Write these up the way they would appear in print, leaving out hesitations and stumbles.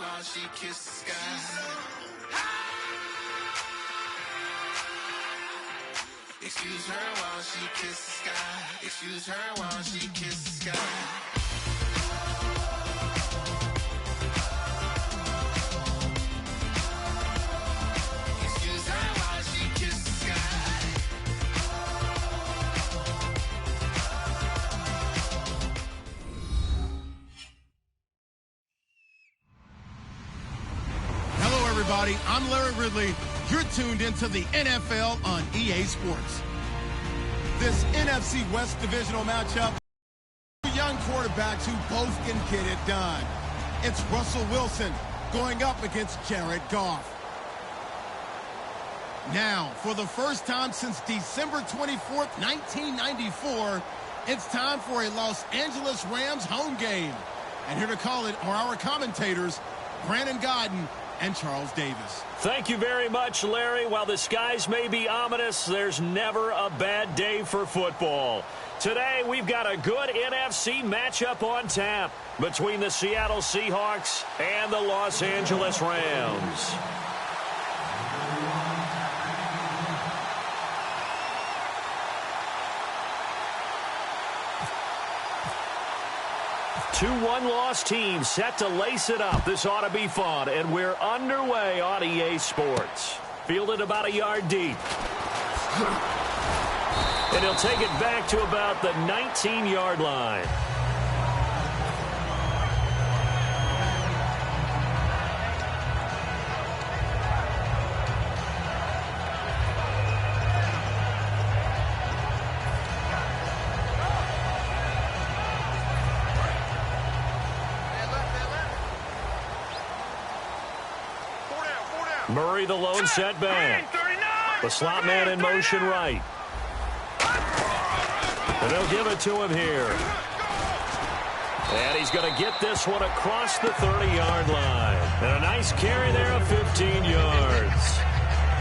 while she kissed the sky. Excuse her while she kissed the sky. Excuse her while she kissed the sky. I'm Larry Ridley. You're tuned into the NFL on EA Sports. This NFC West divisional matchup, two young quarterbacks who both can get it done. It's Russell Wilson going up against Jared Goff. Now, for the first time since December 24th, 1994, it's time for a Los Angeles Rams home game. And here to call it are our commentators, Brandon Godden and Charles Davis. Thank you very much, Larry. While the skies may be ominous, there's never a bad day for football. Today, we've got a good NFC matchup on tap between the Seattle Seahawks and the Los Angeles Rams. Two one-loss teams set to lace it up. This ought to be fun, and we're underway on EA Sports. Fielded about a yard deep. And he'll take it back to about the 19-yard line. Murray, the lone setback. The slot man in motion right. And they'll give it to him here. And he's going to get this one across the 30-yard line. And a nice carry there of 15 yards.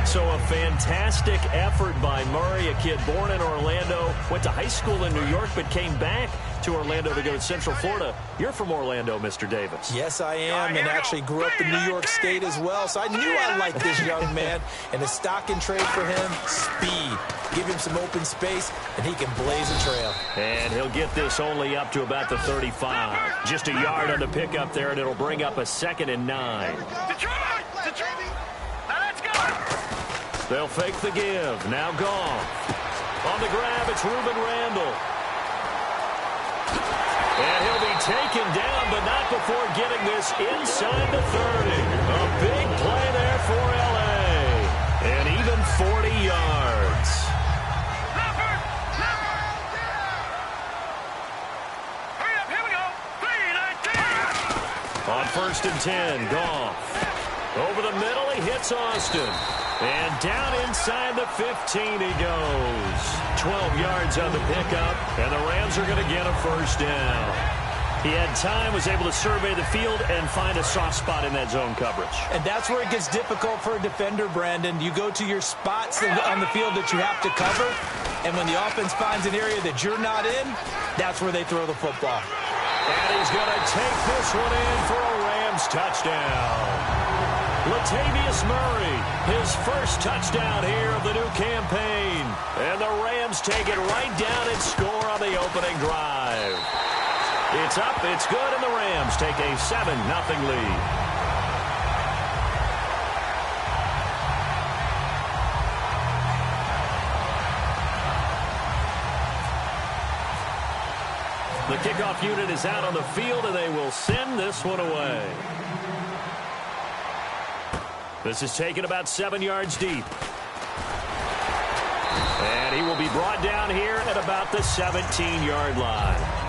So a fantastic effort by Murray, a kid born in Orlando, went to high school in New York, but came back to Orlando to go to Central Florida. You're from Orlando, Mr. Davis. Yes, I am, and actually grew up in New York State as well, so I knew I liked this young man. And the stock and trade for him, speed. Give him some open space, and he can blaze a trail. And he'll get this only up to about the 35. Just a yard on the pickup there, and it'll bring up a 2nd and 9. They'll fake the give. Now Goff. On the grab, it's Reuben Randall. And he'll be taken down, but not before getting this inside the 30. A big play there for L.A. And even 40 yards. Hurry up, here we go. 3-19. On 1st and 10, Goff. Over the middle, he hits Austin. And down inside the 15 he goes. 12 yards on the pickup, and the Rams are going to get a 1st down. He had time, was able to survey the field and find a soft spot in that zone coverage. And that's where it gets difficult for a defender, Brandon. You go to your spots on the field that you have to cover, and when the offense finds an area that you're not in, that's where they throw the football. And he's going to take this one in for a Rams touchdown. Latavius Murray, his first touchdown here of the new campaign. And the Rams take it right down and score on the opening drive. It's up, it's good, and the Rams take a 7-0 lead. The kickoff unit is out on the field, and they will send this one away. This is taken about 7 yards deep. And he will be brought down here at about the 17-yard line.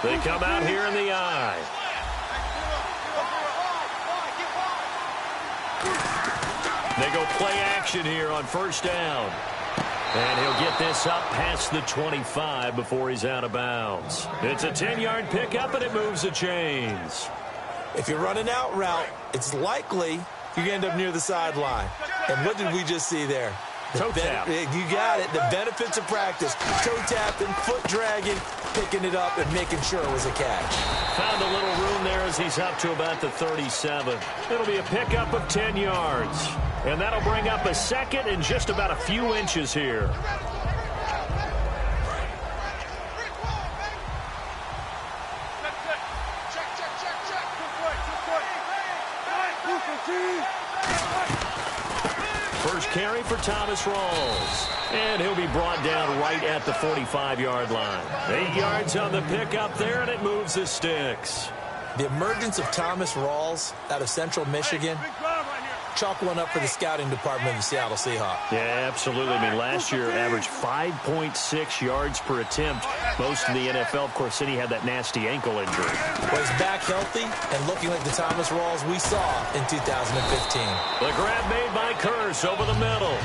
They come out here in the eye. They go play action here on first down. And he'll get this up past the 25 before he's out of bounds. It's a 10-yard pickup, and it moves the chains. If you're running out route, it's likely you're going to end up near the sideline. And what did we just see there? Toe tap. You got it. The benefits of practice. Toe tapping, foot dragging, picking it up, and making sure it was a catch. Found a little room there as he's up to about the 37. It'll be a pickup of 10 yards. And that'll bring up a second and just about a few inches here. First carry for Thomas Rawls. And he'll be brought down right at the 45-yard line. 8 yards on the pickup there, and it moves the sticks. The emergence of Thomas Rawls out of Central Michigan, chalk one up for the scouting department of the Seattle Seahawks. Yeah, absolutely. I mean, last year averaged 5.6 yards per attempt. Most in the NFL, of course, then he had that nasty ankle injury. Well, he's back healthy and looking like the Thomas Rawls we saw in 2015. The grab made by Curse over the middle.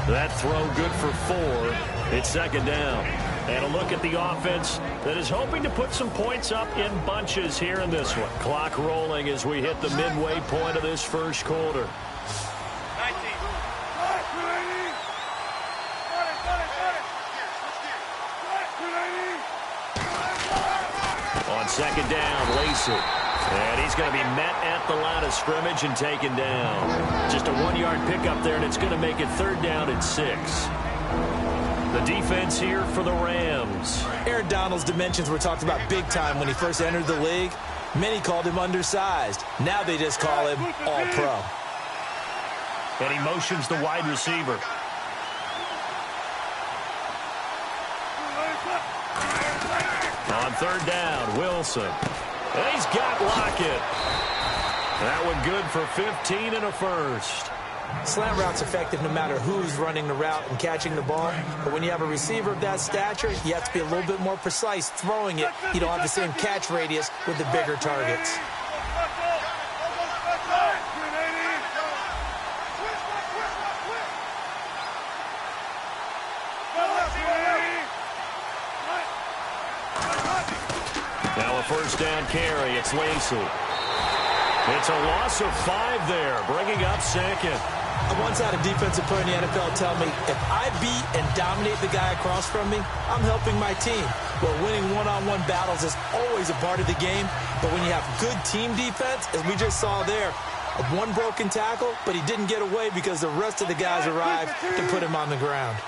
That throw good for 4. It's second down. And a look at the offense that is hoping to put some points up in bunches here in this one. Clock rolling as we hit the midway point of this first quarter. On second down, Lacey. And he's going to be met at the line of scrimmage and taken down. Just a 1-yard pickup there, and it's going to make it third down and 6. The defense here for the Rams. Aaron Donald's dimensions were talked about big time when he first entered the league. Many called him undersized. Now they just call him all-pro. And he motions the wide receiver. On third down, Wilson. And he's got Lockett. That one good for 15 and a first. Slant route's effective no matter who's running the route and catching the ball. But when you have a receiver of that stature, you have to be a little bit more precise throwing it. You don't have the same catch radius with the bigger targets. Now a first down carry. It's Lacey. It's a loss of 5 there, bringing up second. I once had a defensive player in the NFL tell me, if I beat and dominate the guy across from me, I'm helping my team. Well, winning one-on-one battles is always a part of the game, but when you have good team defense, as we just saw there, one broken tackle, but he didn't get away because the rest of the guys arrived to put him on the ground.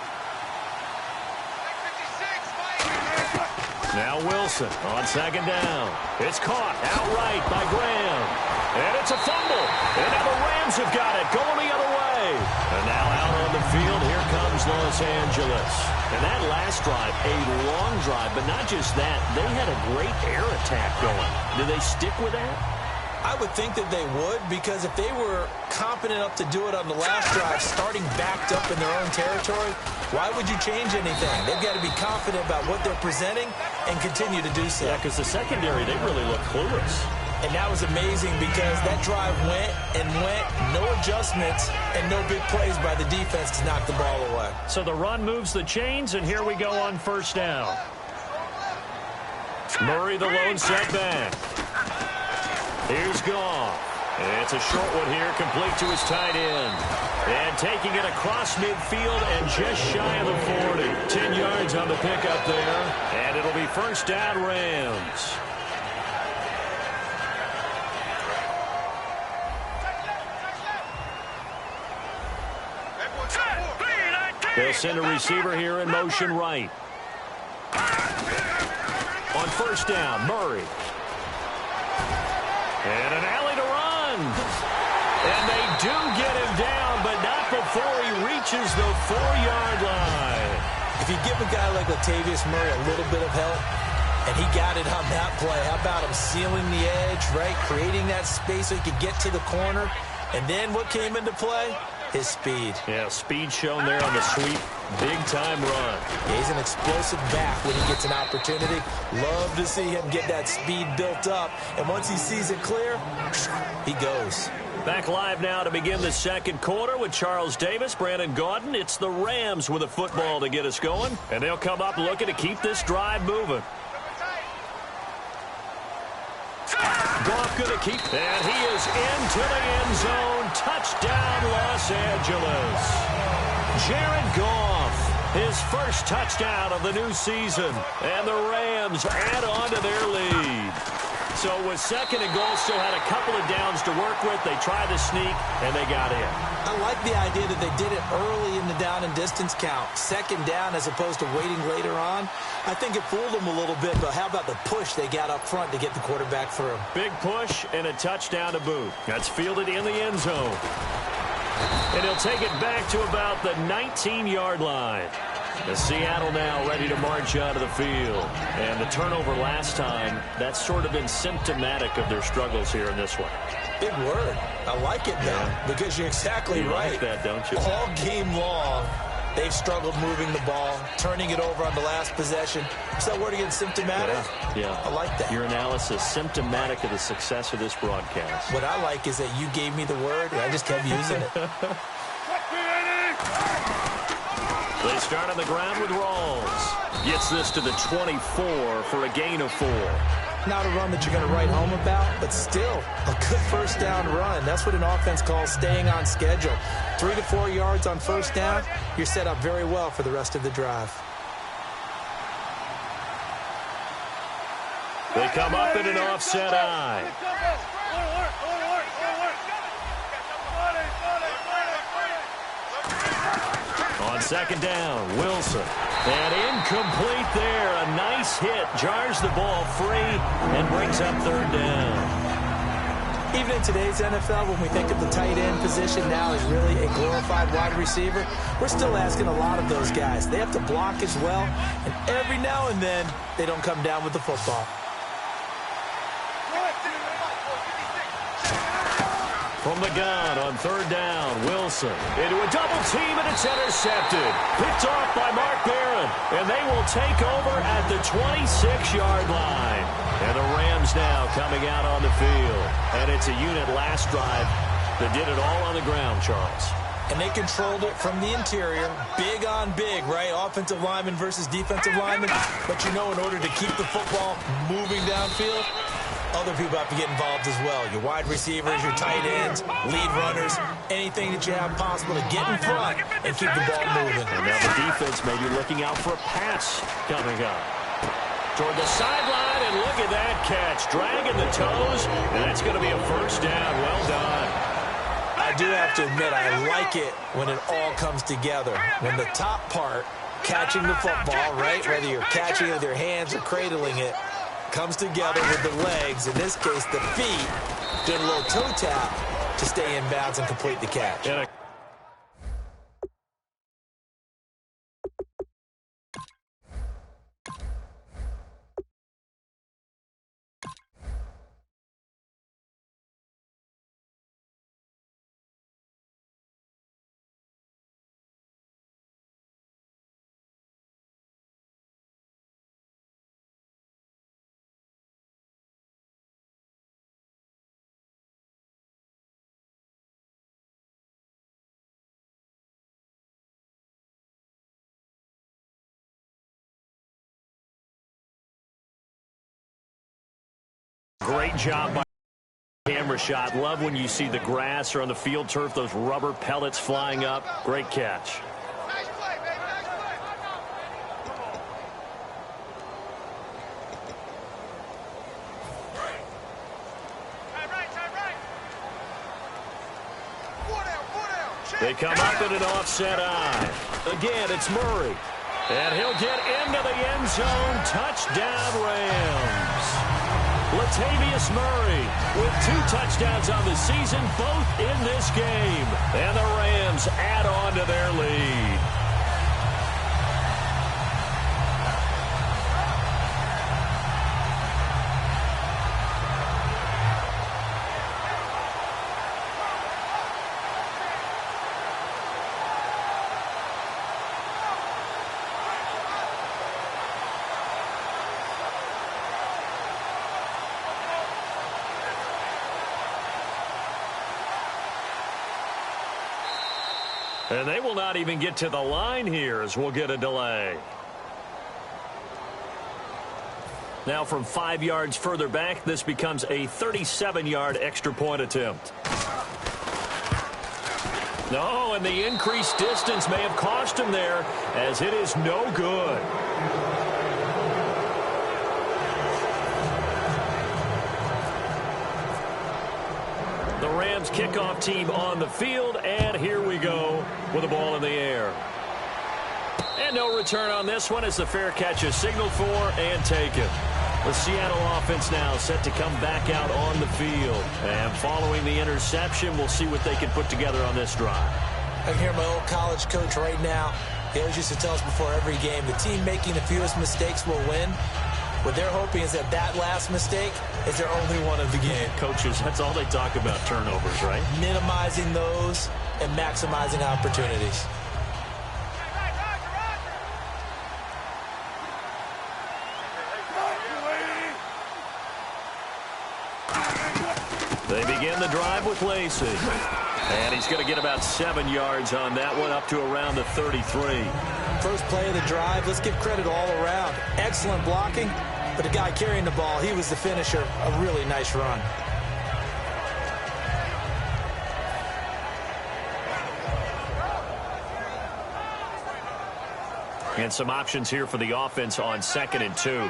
Now Wilson on second down. It's caught outright by Graham. And it's a fumble. And now the Rams have got it, going the other way. And now out on the field, here comes Los Angeles. And that last drive, a long drive, but not just that. They had a great air attack going. Do they stick with that? I would think that they would, because if they were competent enough to do it on the last drive, starting backed up in their own territory, why would you change anything? They've got to be confident about what they're presenting and continue to do so. Yeah, because the secondary, they really look clueless. And that was amazing because that drive went and went, no adjustments, and no big plays by the defense to knock the ball away. So the run moves the chains, and here we go on first down. Murray, the lone setback. Here's Goff. It's a short one here, complete to his tight end. And taking it across midfield and just shy of the 40. 10 yards on the pickup there. And it'll be first down, Rams. They'll send a receiver here in motion right. On first down, Murray. And an alley to run. And they do get him down, but not before he reaches the 4-yard line. If you give a guy like Latavius Murray a little bit of help, and he got it on that play, how about him sealing the edge, right? Creating that space so he could get to the corner. And then what came into play? His speed. Yeah, speed shown there on the sweep. Big-time run. Yeah, he's an explosive back when he gets an opportunity. Love to see him get that speed built up. And once he sees it clear, he goes. Back live now to begin the second quarter with Charles Davis, Brandon Gaudin. It's the Rams with a football to get us going, and they'll come up looking to keep this drive moving. Goff going to keep, and he is into the end zone. Touchdown, Los Angeles. Jared Goff, his first touchdown of the new season, and the Rams add on to their lead. So with second and goal, still had a couple of downs to work with. They tried to sneak, and they got in. I like the idea that they did it early in the down and distance count. Second down as opposed to waiting later on. I think it fooled them a little bit, but how about the push they got up front to get the quarterback through? Big push and a touchdown to boot. That's fielded in the end zone. And he'll take it back to about the 19-yard line. The Seattle now ready to march out of the field. And the turnover last time, that's sort of been symptomatic of their struggles here in this one. Big word. I like it, though, because you're exactly right. You like that, don't you? All game long, they've struggled moving the ball, turning it over on the last possession. Is that word again, symptomatic? Yeah. I like that. Your analysis, symptomatic of the success of this broadcast. What I like is that you gave me the word, and I just kept using it. They start on the ground with Rawls. Gets this to the 24 for a gain of 4. Not a run that you're going to write home about, but still a good first down run. That's what an offense calls staying on schedule. 3 to 4 yards on first down, you're set up very well for the rest of the drive. They come up in an offset eye. On second down, Wilson. And incomplete there. A nice hit. Jars the ball free and brings up third down. Even in today's NFL, when we think of the tight end position now as really a glorified wide receiver, we're still asking a lot of those guys. They have to block as well, and every now and then, they don't come down with the football. From the gun on third down, Wilson into a double team, and it's intercepted. Picked off by Mark Barron, and they will take over at the 26-yard line. And the Rams now coming out on the field. And it's a unit last drive that did it all on the ground, Charles. And they controlled it from the interior. Big on big, right? Offensive lineman versus defensive lineman. But you know, in order to keep the football moving downfield, other people have to get involved as well. Your wide receivers, your tight ends, lead runners, anything that you have possible to get in front and keep the ball moving. And now the defense may be looking out for a pass coming up. Toward the sideline, and look at that catch. Dragging the toes, and that's going to be a first down. Well done. I do have to admit, I like it when it all comes together. When the top part, catching the football, right, whether you're catching it with your hands or cradling it, comes together with the legs, in this case the feet, did a little toe tap to stay in bounds and complete the catch. Great job by camera shot. Love when you see the grass or on the field turf, those rubber pellets flying up. Great catch. Nice play, baby. Nice play. Time right. They come up in an offset eye. Again, it's Murray. And he'll get into the end zone. Touchdown, Rams. Latavius Murray with 2 touchdowns on the season, both in this game. And the Rams add on to their lead. And they will not even get to the line here as we'll get a delay. Now from 5 yards further back, this becomes a 37-yard extra point attempt. No, and the increased distance may have cost him there, as it is no good. The Rams kickoff team on the field, and here we go with the ball in the air. And no return on this one as the fair catch is signaled for and taken. The Seattle offense now set to come back out on the field. And following the interception, we'll see what they can put together on this drive. I can hear my old college coach right now. He always used to tell us before every game, the team making the fewest mistakes will win. What they're hoping is that that last mistake is their only one of the game. Coaches, that's all they talk about, turnovers, right? Minimizing those and maximizing opportunities. They begin the drive with Lacey. And he's going to get about 7 yards on that one, up to around the 33. First play of the drive, let's give credit all around. Excellent blocking, but the guy carrying the ball, he was the finisher. A really nice run. And some options here for the offense on 2nd and 2.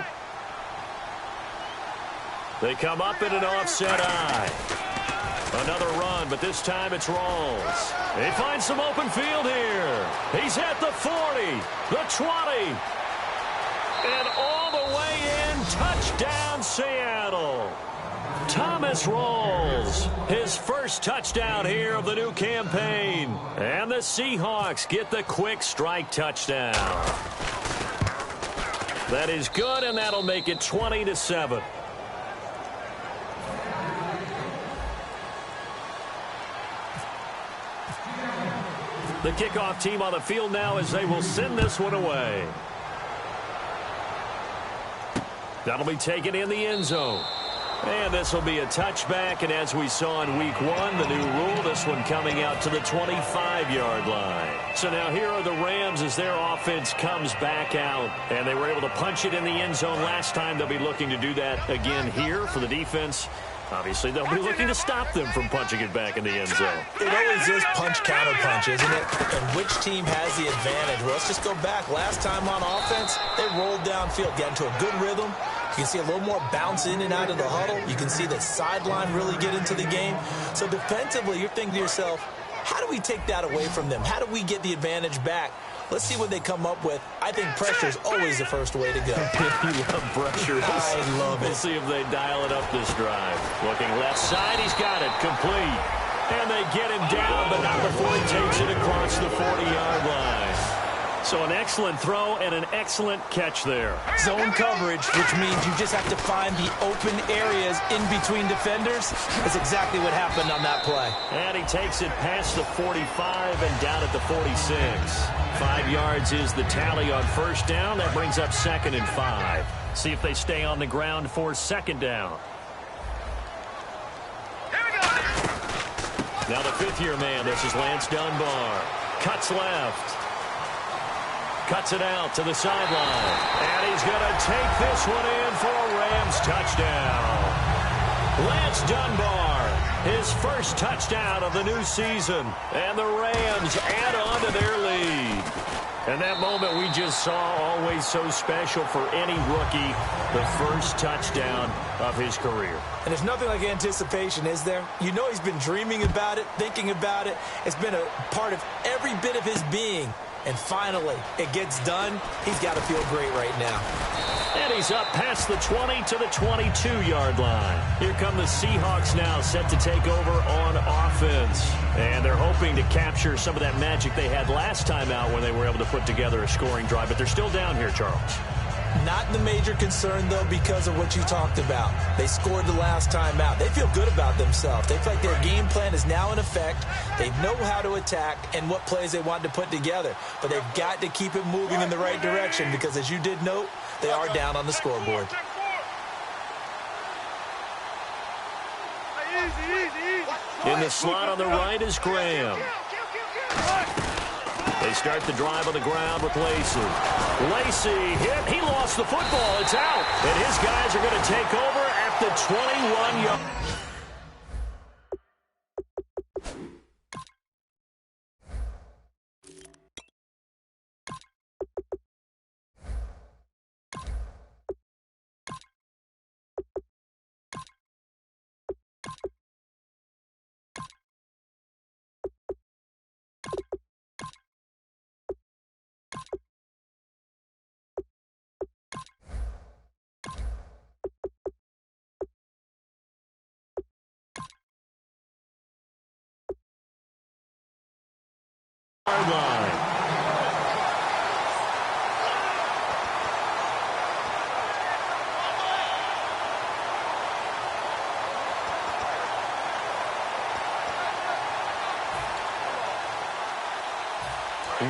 They come up in an offset eye. Another run, but this time it's Rawls. He finds some open field here. He's at the 40, the 20, and all the way in. Touchdown, Seattle. Thomas Rawls, his first touchdown here of the new campaign. And the Seahawks get the quick strike touchdown. That is good, and that'll make it 20-7. The kickoff team on the field now as they will send this one away. That'll be taken in the end zone. And this will be a touchback, and as we saw in week 1, the new rule, this one coming out to the 25-yard line. So now here are the Rams as their offense comes back out, and they were able to punch it in the end zone last time. They'll be looking to do that again here for the defense. Obviously, they'll be looking to stop them from punching it back in the end zone. It always is punch-counter-punch, isn't it? And which team has the advantage? Well, let's just go back. Last time on offense, they rolled downfield, got into a good rhythm. You can see a little more bounce in and out of the huddle. You can see the sideline really get into the game. So defensively, you're thinking to yourself, how do we take that away from them? How do we get the advantage back? Let's see what they come up with. I think pressure is always the first way to go. You love pressure. I love it. We'll see if they dial it up this drive. Looking left side, he's got it. Complete. And they get him down, but not before he takes it across the 40-yard line. So an excellent throw and an excellent catch there. Zone coverage, which means you just have to find the open areas in between defenders. That's exactly what happened on that play. And he takes it past the 45 and down at the 46. 5 yards is the tally on first down. That brings up 2nd and 5. See if they stay on the ground for 2nd down. Now the 5th-year man, this is Lance Dunbar. Cuts left. Cuts it out to the sideline. And he's going to take this one in for a Rams touchdown. Lance Dunbar, his first touchdown of the new season. And the Rams add on to their lead. And that moment we just saw, always so special for any rookie, the first touchdown of his career. And there's nothing like anticipation, is there? You know he's been dreaming about it, thinking about it. It's been a part of every bit of his being. And finally, it gets done. He's got to feel great right now. And he's up past the 20 to the 22-yard line. Here come the Seahawks now, set to take over on offense. And they're hoping to capture some of that magic they had last time out when they were able to put together a scoring drive. But they're still down here, Charles. Not the major concern, though, because of what you talked about. They scored the last time out. They feel good about themselves. They feel like their game plan is now in effect. They know how to attack and what plays they want to put together. But they've got to keep it moving in the right direction because, as you did note, they are down on the scoreboard. In the slot on the right is Graham. They start the drive on the ground with Lacey. Lacey hit. He lost the football. It's out. And his guys are going to take over at the 21-yard. Line.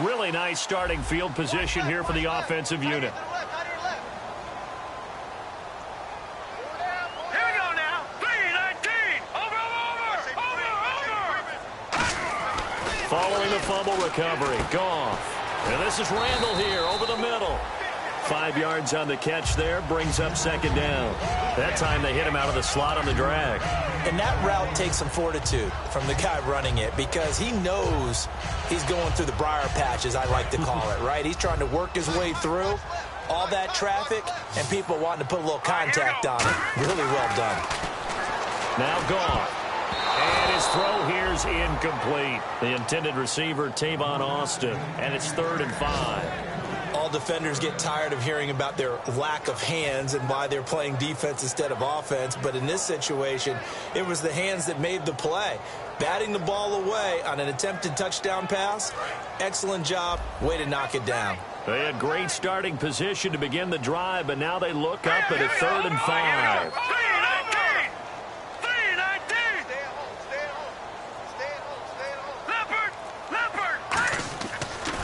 Really nice starting field position here for the offensive unit. Following the fumble recovery, Goff. And this is Randall here over the middle. 5 yards on the catch there, brings up second down. That time they hit him out of the slot on the drag. And that route takes some fortitude from the guy running it because he knows he's going through the briar patch, as I like to call it, right? He's trying to work his way through all that traffic and people wanting to put a little contact on it. Really well done. Now Goff. And his throw here's incomplete. The intended receiver, Tavon Austin, and it's 3rd and 5. All defenders get tired of hearing about their lack of hands and why they're playing defense instead of offense. But in this situation, it was the hands that made the play. Batting the ball away on an attempted touchdown pass, excellent job. Way to knock it down. They had great starting position to begin the drive, but now they look up at a 3rd and 5.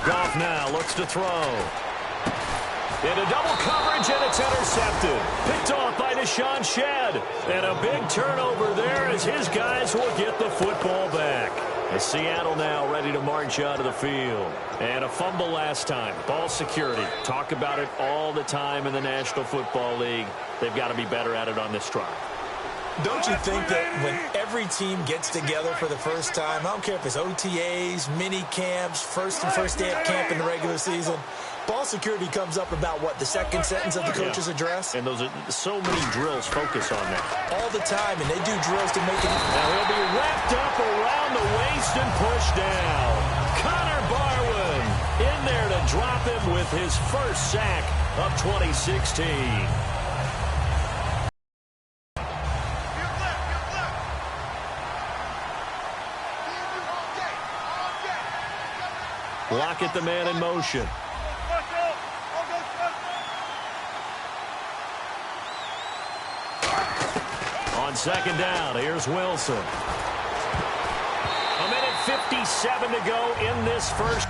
Goff now looks to throw. Into double coverage, and it's intercepted. Picked off by Deshaun Shedd. And a big turnover there as his guys will get the football back. As Seattle now ready to march out of the field. And a fumble last time. Ball security. Talk about it all the time in the National Football League. They've got to be better at it on this drive. Don't you think that when every team gets together for the first time, I don't care if it's OTAs, mini camps, first day of camp in the regular season, ball security comes up about, what, the second sentence of the coach's address? And those are so many drills focus on that. All the time, and they do drills to make it. Now he'll be wrapped up around the waist and pushed down. Connor Barwin in there to drop him with his first sack of 2016. Lockett the man in motion. On second down, here's Wilson. A minute 57 to go in this first.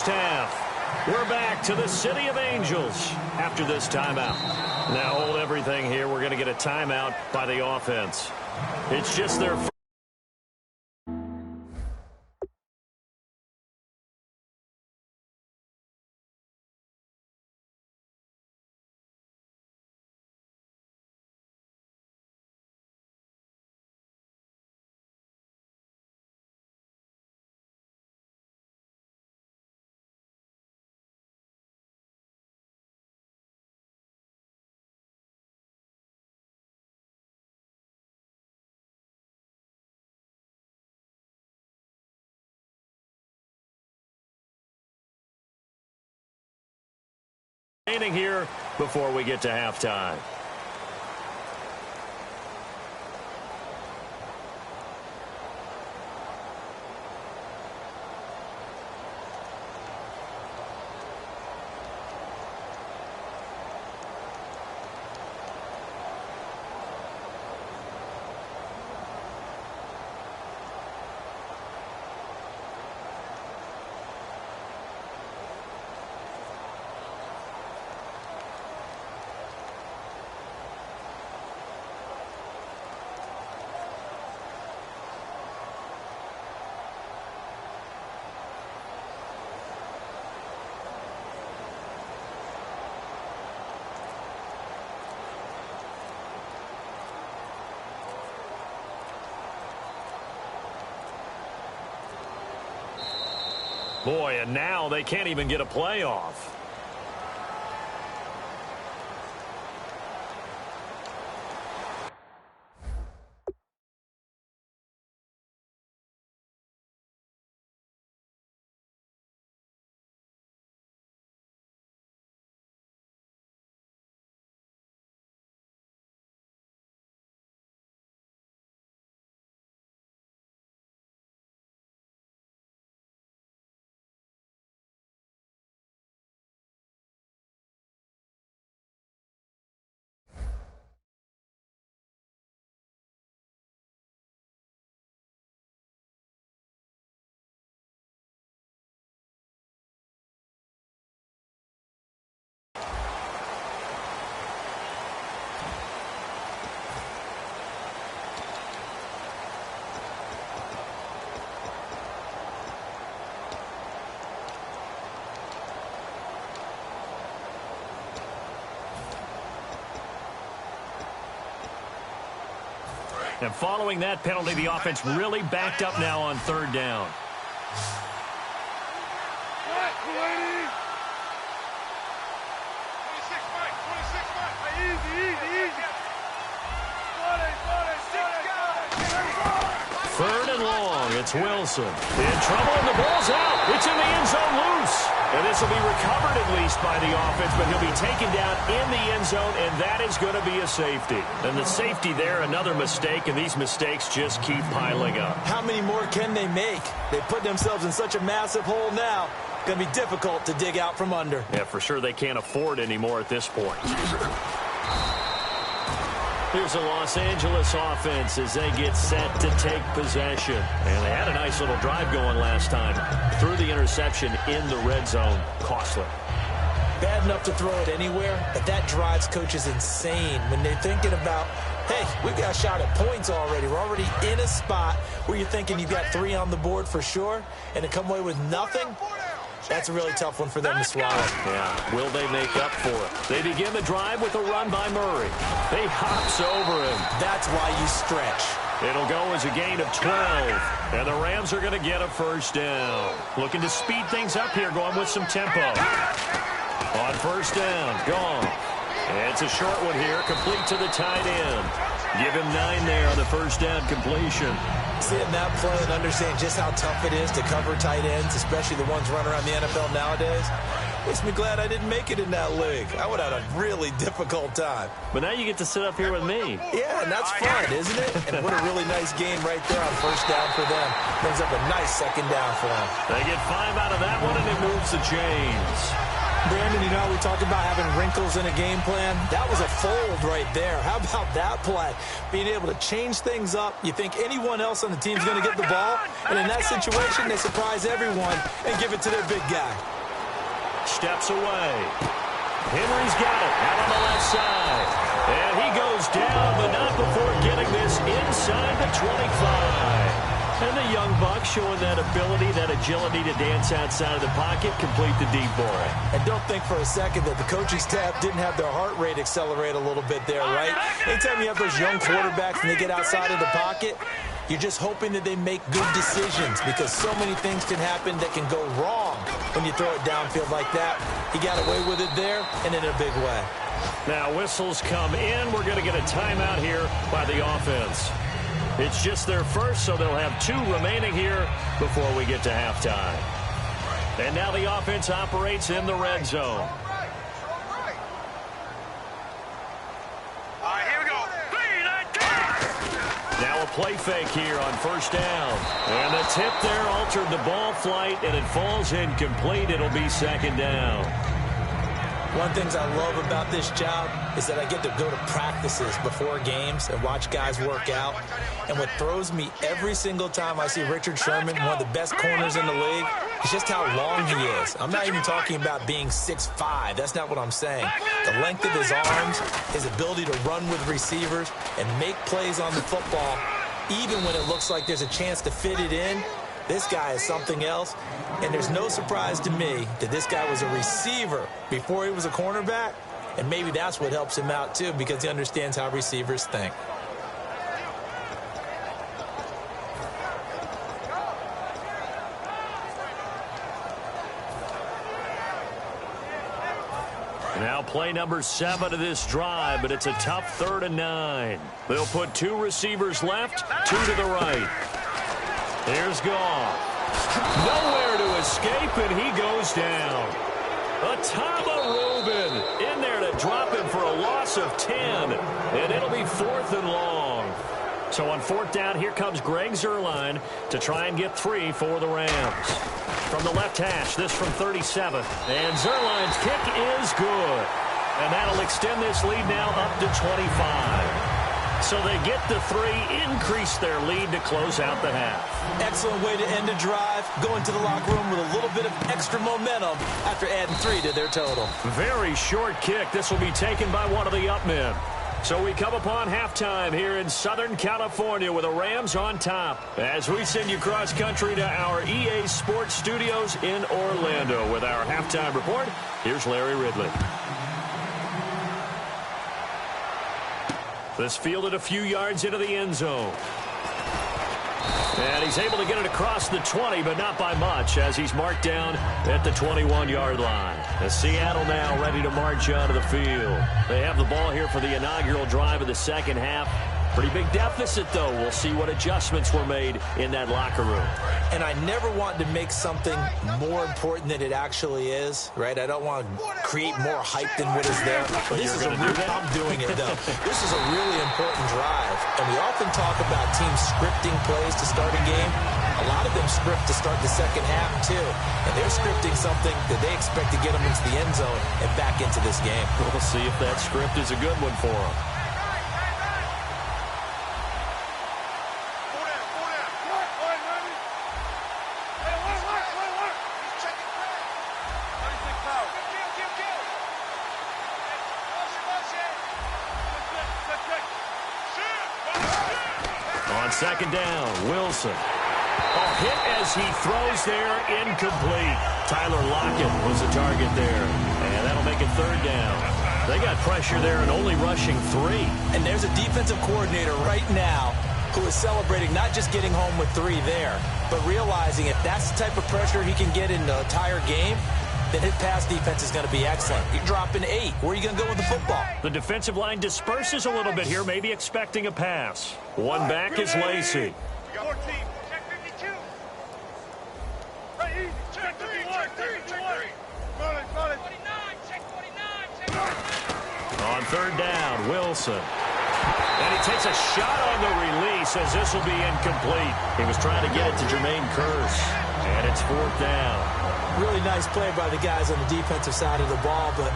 Half. We're back to the City of Angels after this timeout. Now hold everything here. We're going to get a timeout by the offense. It's just their first. Here before we get to halftime. Boy, and now they can't even get a play off. And following that penalty, the offense really backed up now on third down. Third and long, it's Wilson. In trouble, and the ball's out. It's in the end zone loose. And this will be recovered at least by the offense, but he'll be taken down in the end zone, and that is going to be a safety. And the safety there, another mistake, and these mistakes just keep piling up. How many more can they make? They put themselves in such a massive hole now. Going to be difficult to dig out from under. Yeah, for sure they can't afford any more at this point. Here's the Los Angeles offense as they get set to take possession. And they had a nice little drive going last time. Threw the interception in the red zone. Costly. Bad enough to throw it anywhere, but that drives coaches insane when they're thinking about, hey, we've got a shot at points already. We're already in a spot where you're thinking you've got 3 on the board for sure, and to come away with nothing, that's a really tough one for them to swallow. Yeah, will they make up for it? They begin the drive with a run by Murray. They hops over him. That's why you stretch. It'll go as a gain of 12. And the Rams are going to get a first down. Looking to speed things up here, going with some tempo. On first down, gone. And it's a short one here, complete to the tight end. Give him 9 there on the first down completion. Seeing that play and understand just how tough it is to cover tight ends, especially the ones running around the NFL nowadays, makes me glad I didn't make it in that league. I would have had a really difficult time. But now you get to sit up here with me. Yeah, and that's fun, isn't it? And what a really nice game right there on first down for them. Brings up a nice second down for them. They get 5 out of that one, and it moves the chains. Brandon, you know, we talked about having wrinkles in a game plan. That was a fold right there. How about that play? Being able to change things up. You think anyone else on the team is going to get the ball, and in that situation, they surprise everyone and give it to their big guy. Steps away. Henry's got it out on the left side. And he goes down, but not before getting this inside the 25. And the young buck showing that ability, that agility to dance outside of the pocket, complete the deep ball. And don't think for a second that the coaching staff didn't have their heart rate accelerate a little bit there, right? Anytime you have those young quarterbacks and they get outside of the pocket, you're just hoping that they make good decisions because so many things can happen that can go wrong when you throw it downfield like that. He got away with it there and in a big way. Now whistles come in. We're going to get a timeout here by the offense. It's just their first, so they'll have 2 remaining here before we get to halftime. And now the offense operates in the red zone. Now a play fake here on first down. And the tip there altered the ball flight, and it falls incomplete. It'll be second down. One of the things I love about this job is that I get to go to practices before games and watch guys work out. And what throws me every single time I see Richard Sherman, one of the best corners in the league, is just how long he is. I'm not even talking about being 6'5". That's not what I'm saying. The length of his arms, his ability to run with receivers and make plays on the football, even when it looks like there's a chance to fit it in. This guy is something else, and there's no surprise to me that this guy was a receiver before he was a cornerback, and maybe that's what helps him out too because he understands how receivers think. play number 7 of this drive, but it's a tough 3rd and 9. They'll put 2 receivers left, 2 to the right. Here's Goff. Nowhere to escape, and he goes down. Atama Rubin in there to drop him for a loss of 10, and it'll be 4th and long. So on 4th down, here comes Greg Zuerlein to try and get 3 for the Rams. From the left hash, this from 37. And Zuerlein's kick is good. And that'll extend this lead now up to 25. So they get the 3, increase their lead to close out the half. Excellent way to end a drive. Go into the locker room with a little bit of extra momentum after adding 3 to their total. Very short kick. This will be taken by one of the up men. So we come upon halftime here in Southern California with the Rams on top. As we send you cross country to our EA Sports Studios in Orlando with our halftime report, here's Larry Ridley. This fielded a few yards into the end zone. And he's able to get it across the 20, but not by much, as he's marked down at the 21-yard line. As Seattle now ready to march onto the field. They have the ball here for the inaugural drive of the second half. Pretty big deficit, though. We'll see what adjustments were made in that locker room. And I never want to make something more important than it actually is, right? I don't want to create more hype than what is there. But this is I'm doing it, though. This is a really important drive. And we often talk about teams scripting plays to start a game. A lot of them script to start the second half, too. And they're scripting something that they expect to get them into the end zone and back into this game. We'll see if that script is a good one for them. On second down, Wilson. A hit as he throws there, incomplete. Tyler Lockett was the target there. And that'll make it 3rd down. They got pressure there and only rushing 3. And there's a defensive coordinator right now who is celebrating not just getting home with 3 there, but realizing if that's the type of pressure he can get in the entire game, then his pass defense is going to be excellent. You're dropping 8. Where are you going to go with the football? The defensive line disperses a little bit here, maybe expecting a pass. One back is Lacey. 14. Check 52. Right, easy. Check 51. Check 3. Got it. 49. Check 49. Check 49. On 3rd down, Wilson. And he takes a shot on the release as this will be incomplete. He was trying to get it to Jermaine Kearse. And it's 4th down. Really nice play by the guys on the defensive side of the ball, but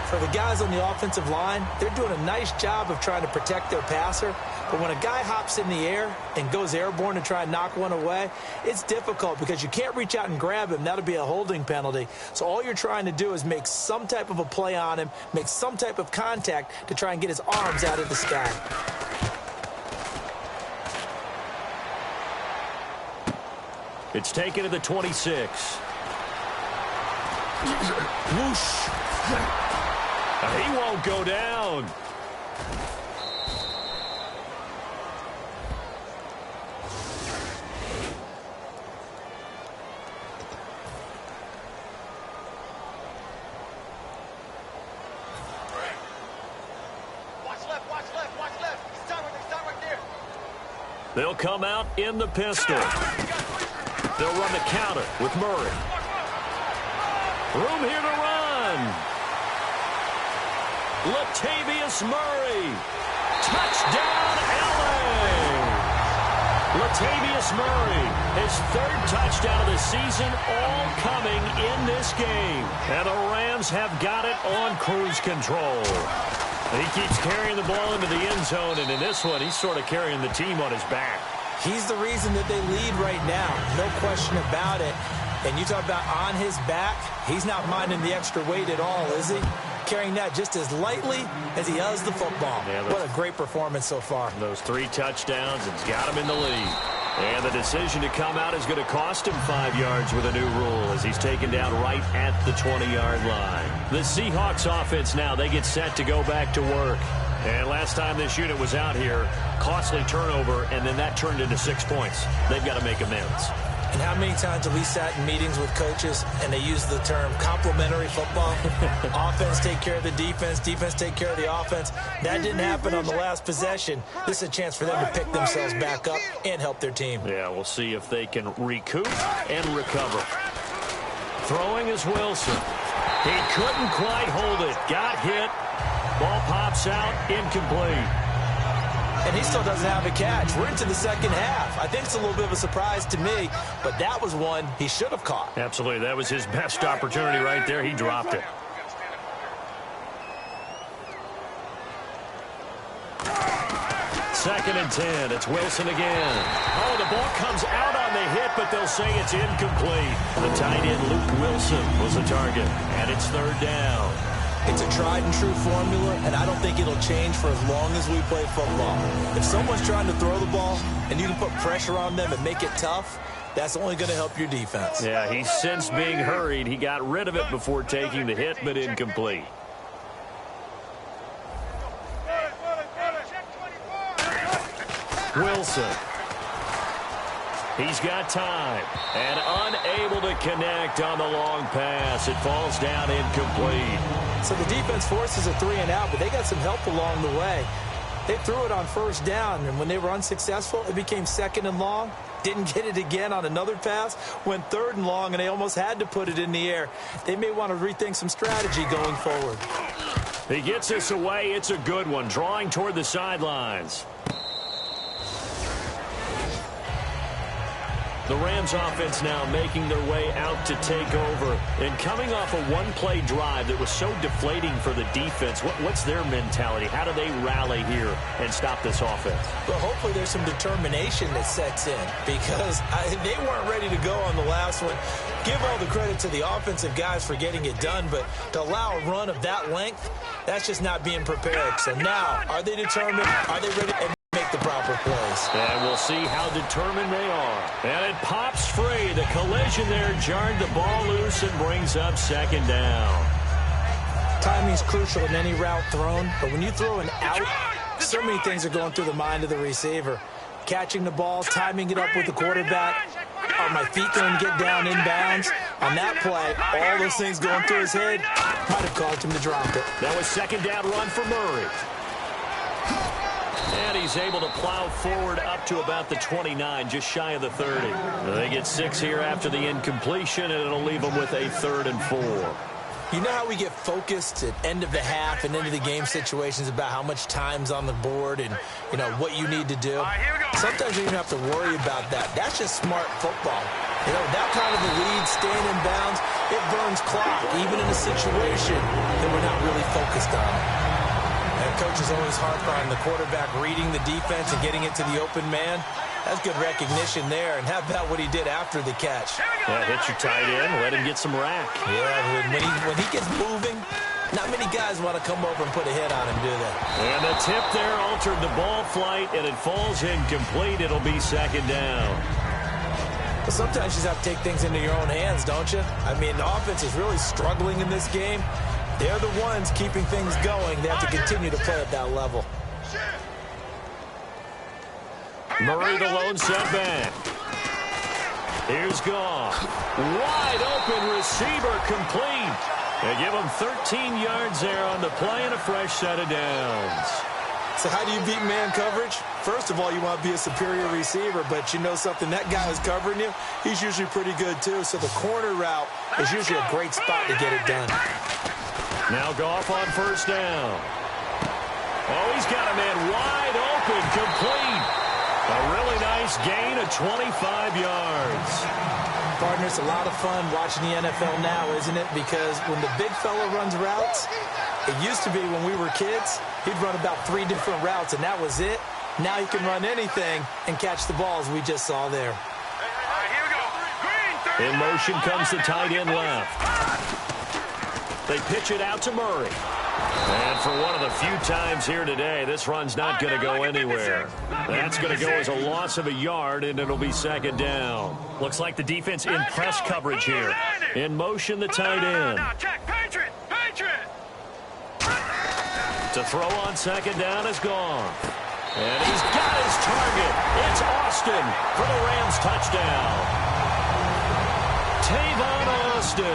for the guys on the offensive line, they're doing a nice job of trying to protect their passer. But when a guy hops in the air and goes airborne to try and knock one away, it's difficult because you can't reach out and grab him. That'll be a holding penalty. So all you're trying to do is make some type of a play on him, make some type of contact to try and get his arms out of the sky. It's taken to the 26. Whoosh. He won't go down. Watch left. Stop right there. They'll come out in the pistol. They'll run the counter with Murray. Room here to run. Latavius Murray. Touchdown, LA. Latavius Murray, his 3rd touchdown of the season, all coming in this game. And the Rams have got it on cruise control. He keeps carrying the ball into the end zone, and in this one, he's sort of carrying the team on his back. He's the reason that they lead right now. No question about it. And you talk about on his back, he's not minding the extra weight at all, is he? Carrying that just as lightly as he does the football. Yeah, what a great performance so far. Those 3 touchdowns has got him in the lead. And the decision to come out is going to cost him 5 yards with a new rule as he's taken down right at the 20-yard line. The Seahawks offense now, they get set to go back to work. And last time this unit was out here, costly turnover, and then that turned into 6 points. They've got to make amends. And how many times have we sat in meetings with coaches and they use the term complementary football? Offense take care of the defense, defense take care of the offense. That didn't happen on the last possession. This is a chance for them to pick themselves back up and help their team. Yeah, we'll see if they can recoup and recover. Throwing is Wilson. He couldn't quite hold it. Got hit. Ball pops out, incomplete. And he still doesn't have a catch. We're into the second half. I think it's a little bit of a surprise to me, but that was one he should have caught. Absolutely. That was his best opportunity right there. He dropped it. Second and 10. It's Wilson again. Oh, the ball comes out on the hit, but they'll say it's incomplete. The tight end, Luke Wilson, was the target, and it's third down. It's a tried-and-true formula, and I don't think it'll change for as long as we play football. If someone's trying to throw the ball and you can put pressure on them and make it tough, that's only going to help your defense. Yeah, he's since being hurried. He got rid of it before taking the hit, but incomplete. Wilson. He's got time and unable to connect on the long pass. It falls down incomplete. So the defense forces a 3-and-out, but they got some help along the way. They threw it on first down, and when they were unsuccessful, it became second and long. Didn't get it again on another pass. Went third and long, and they almost had to put it in the air. They may want to rethink some strategy going forward. He gets this away. It's a good one, drawing toward the sidelines. The Rams offense now making their way out to take over. And coming off a one-play drive that was so deflating for the defense, what's their mentality? How do they rally here and stop this offense? Well, hopefully there's some determination that sets in because they weren't ready to go on the last one. Give all the credit to the offensive guys for getting it done, but to allow a run of that length, that's just not being prepared. So now, are they determined? Are they ready? And make the proper plays. And we'll see how determined they are. And it pops free. The collision there jarred the ball loose and brings up second down. Timing's crucial in any route thrown, but when you throw an out, so many things are going through the mind of the receiver. Catching the ball, timing it up with the quarterback. Are my feet going to get down inbounds? On that play, all those things going through his head might have caused him to drop it. That was second down run for Murray. And he's able to plow forward up to about the 29, just shy of the 30. They get 6 here after the incompletion, and it'll leave them with a 3rd and 4. You know how we get focused at end of the half and into the game situations about how much time's on the board and, you know, what you need to do? Sometimes you don't have to worry about that. That's just smart football. You know, that kind of a lead, staying in bounds, it burns clock, even in a situation that we're not really focused on. And coaches always harp on the quarterback reading the defense and getting it to the open man. That's good recognition there. And how about what he did after the catch? Yeah, hit your tight end, let him get some rack. Yeah, when he gets moving, not many guys want to come over and put a hit on him, do they? And the tip there altered the ball flight, and it falls incomplete. It'll be second down. But sometimes you just have to take things into your own hands, don't you? I mean, the offense is really struggling in this game. They're the ones keeping things going. They have to continue to play at that level. Murray the lone setback. Here's Goff. Wide open receiver complete. They give him 13 yards there on the play and a fresh set of downs. So how do you beat man coverage? First of all, you want to be a superior receiver, but you know something, that guy who's covering you, he's usually pretty good too. So the corner route is usually a great spot to get it done. Now Goff on first down. Oh, he's got a man wide open, complete. A really nice gain of 25 yards. Partner, it's a lot of fun watching the NFL now, isn't it? Because when the big fella runs routes, it used to be when we were kids, he'd run about 3 different routes, and that was it. Now he can run anything and catch the balls we just saw there. In motion comes the tight end left. They pitch it out to Murray. And for one of the few times here today, this run's not going to go anywhere. That's going to go as a loss of a yard, and it'll be second down. Looks like the defense in press coverage here. In motion, the tight end. To throw on second down is gone. And he's got his target. It's Austin for the Rams touchdown. Tavon Austin,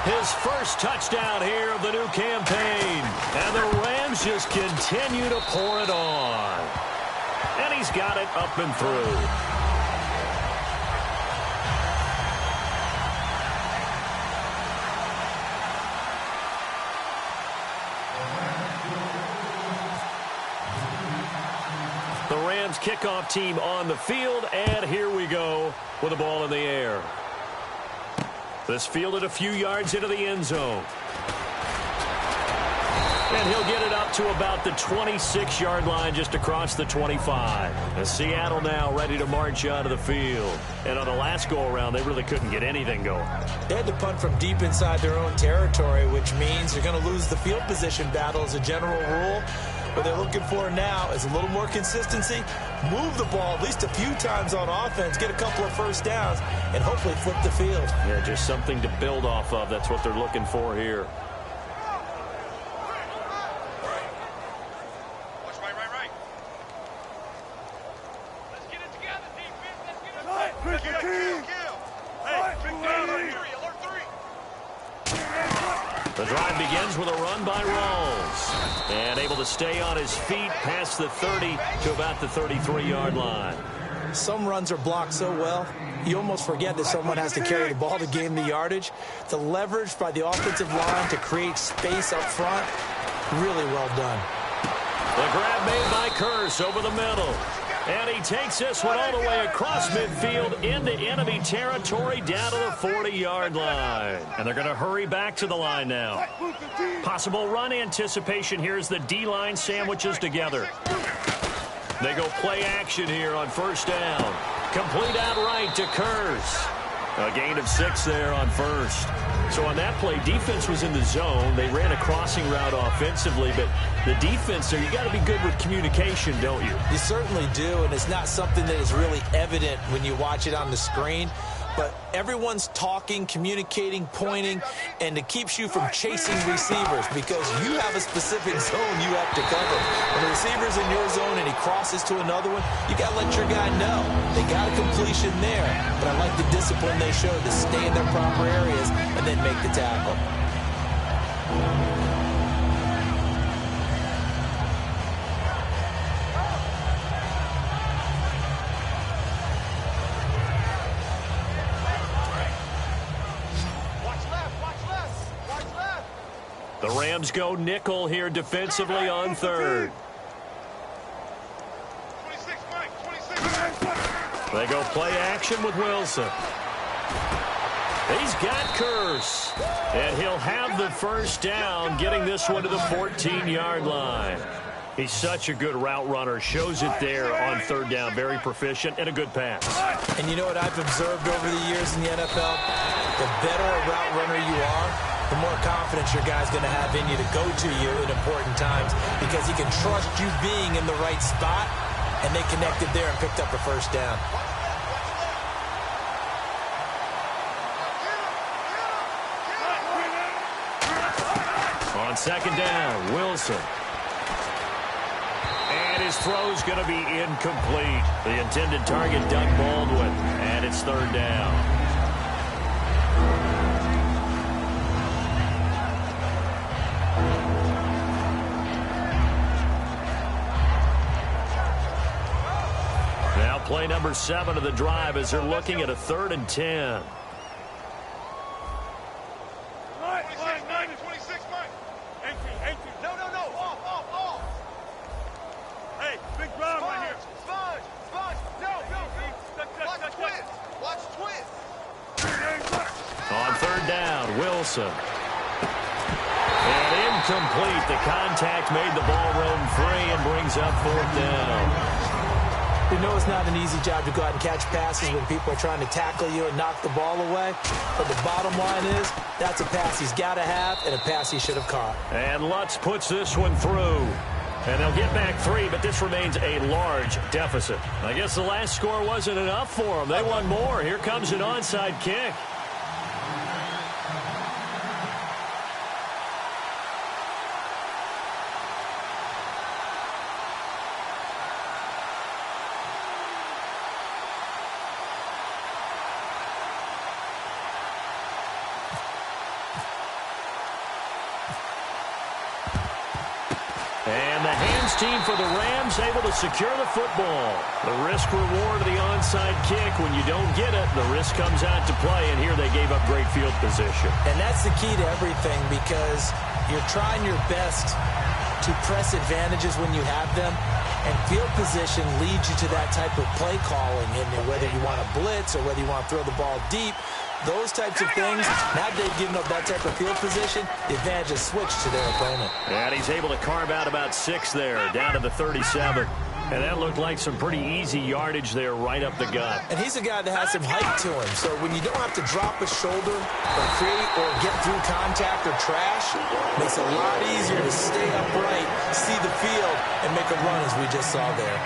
his first touchdown here of the new campaign. And the Rams just continue to pour it on. And he's got it up and through. The Rams kickoff team on the field, and here we go with the ball in the air. This fielded a few yards into the end zone. And he'll get it up to about the 26-yard line just across the 25. And Seattle now ready to march out of the field. And on the last go-around, they really couldn't get anything going. They had to punt from deep inside their own territory, which means they're going to lose the field position battle as a general rule. What they're looking for now is a little more consistency, move the ball at least a few times on offense, get a couple of first downs, and hopefully flip the field. Yeah, just something to build off of. That's what they're looking for here. Watch right. Let's get it together, defense. Let's get it right. Let's get it. Hey, big down right here. Alert 3. The drive begins with a run by Rawls. And able to stay on his feet past the 30 to about the 33-yard line. Some runs are blocked so well, you almost forget that someone has to carry the ball to gain the yardage. The leverage by the offensive line to create space up front, really well done. The grab made by Kearse over the middle. And he takes this one all the way across midfield into enemy territory down to the 40-yard line. And they're going to hurry back to the line now. Possible run anticipation here as the D-line sandwiches together. They go play action here on first down. Complete outright to Kearse. A gain of 6 there on first. So on that play, defense was in the zone. They ran a crossing route offensively, but the defense there, you got to be good with communication, don't you? You certainly do, and it's not something that is really evident when you watch it on the screen. But everyone's talking, communicating, pointing, and it keeps you from chasing receivers because you have a specific zone you have to cover. When the receiver's in your zone and he crosses to another one, you got to let your guy know. They got a completion there, but I like the discipline they showed to stay in their proper areas and then make the tackle. The Rams go nickel here defensively on third. 26, Mike, 26. They go play action with Wilson. He's got Kearse. And he'll have the first down, getting this one to the 14-yard line. He's such a good route runner. Shows it there on third down. Very proficient and a good pass. And you know what I've observed over the years in the NFL? The better a route runner you are, the more confidence your guy's going to have in you to go to you in important times because he can trust you being in the right spot, and they connected there and picked up the first down. On second down, Wilson. And his throw's going to be incomplete. The intended target, Doug Baldwin, and it's third down. Play number 7 of the drive as they're looking at a 3rd and 10. 26, Mike. 18. No. Off. Hey, big drive right here. Sponge. No. Watch twist. On third down, Wilson. And incomplete. The contact made the ball roam free and brings up 4th down. You know it's not an easy job to go out and catch passes when people are trying to tackle you and knock the ball away. But the bottom line is, that's a pass he's got to have and a pass he should have caught. And Lutz puts this one through. And they'll get back 3, but this remains a large deficit. I guess the last score wasn't enough for them. They want more. Here comes an onside kick. team for the Rams able to secure the football. The risk reward of the onside kick. When you don't get it, the risk comes out to play, and here they gave up great field position. And that's the key to everything, because you're trying your best to press advantages when you have them, and field position leads you to that type of play calling. And whether you want to blitz or whether you want to throw the ball deep, those types of things, now they've given up that type of field position, the advantage is switched to their opponent. And he's able to carve out about 6 there, down to the 37. And that looked like some pretty easy yardage there right up the gut. And he's a guy that has some height to him. So when you don't have to drop a shoulder or create or get through contact or trash, it makes it a lot easier to stay upright, see the field, and make a run as we just saw there.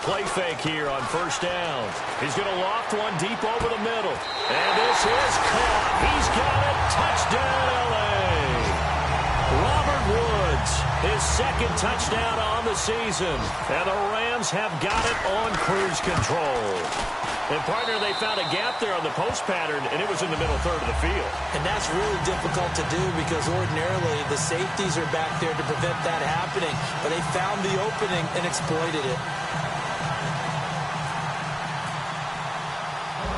Play fake here on first down. He's going to loft one deep over the middle. And this is caught. He's got it. Touchdown, L.A. Robert Woods, his second touchdown on the season. And the Rams have got it on cruise control. And, partner, they found a gap there on the post pattern, and it was in the middle third of the field. And that's really difficult to do because ordinarily the safeties are back there to prevent that happening. But they found the opening and exploited it.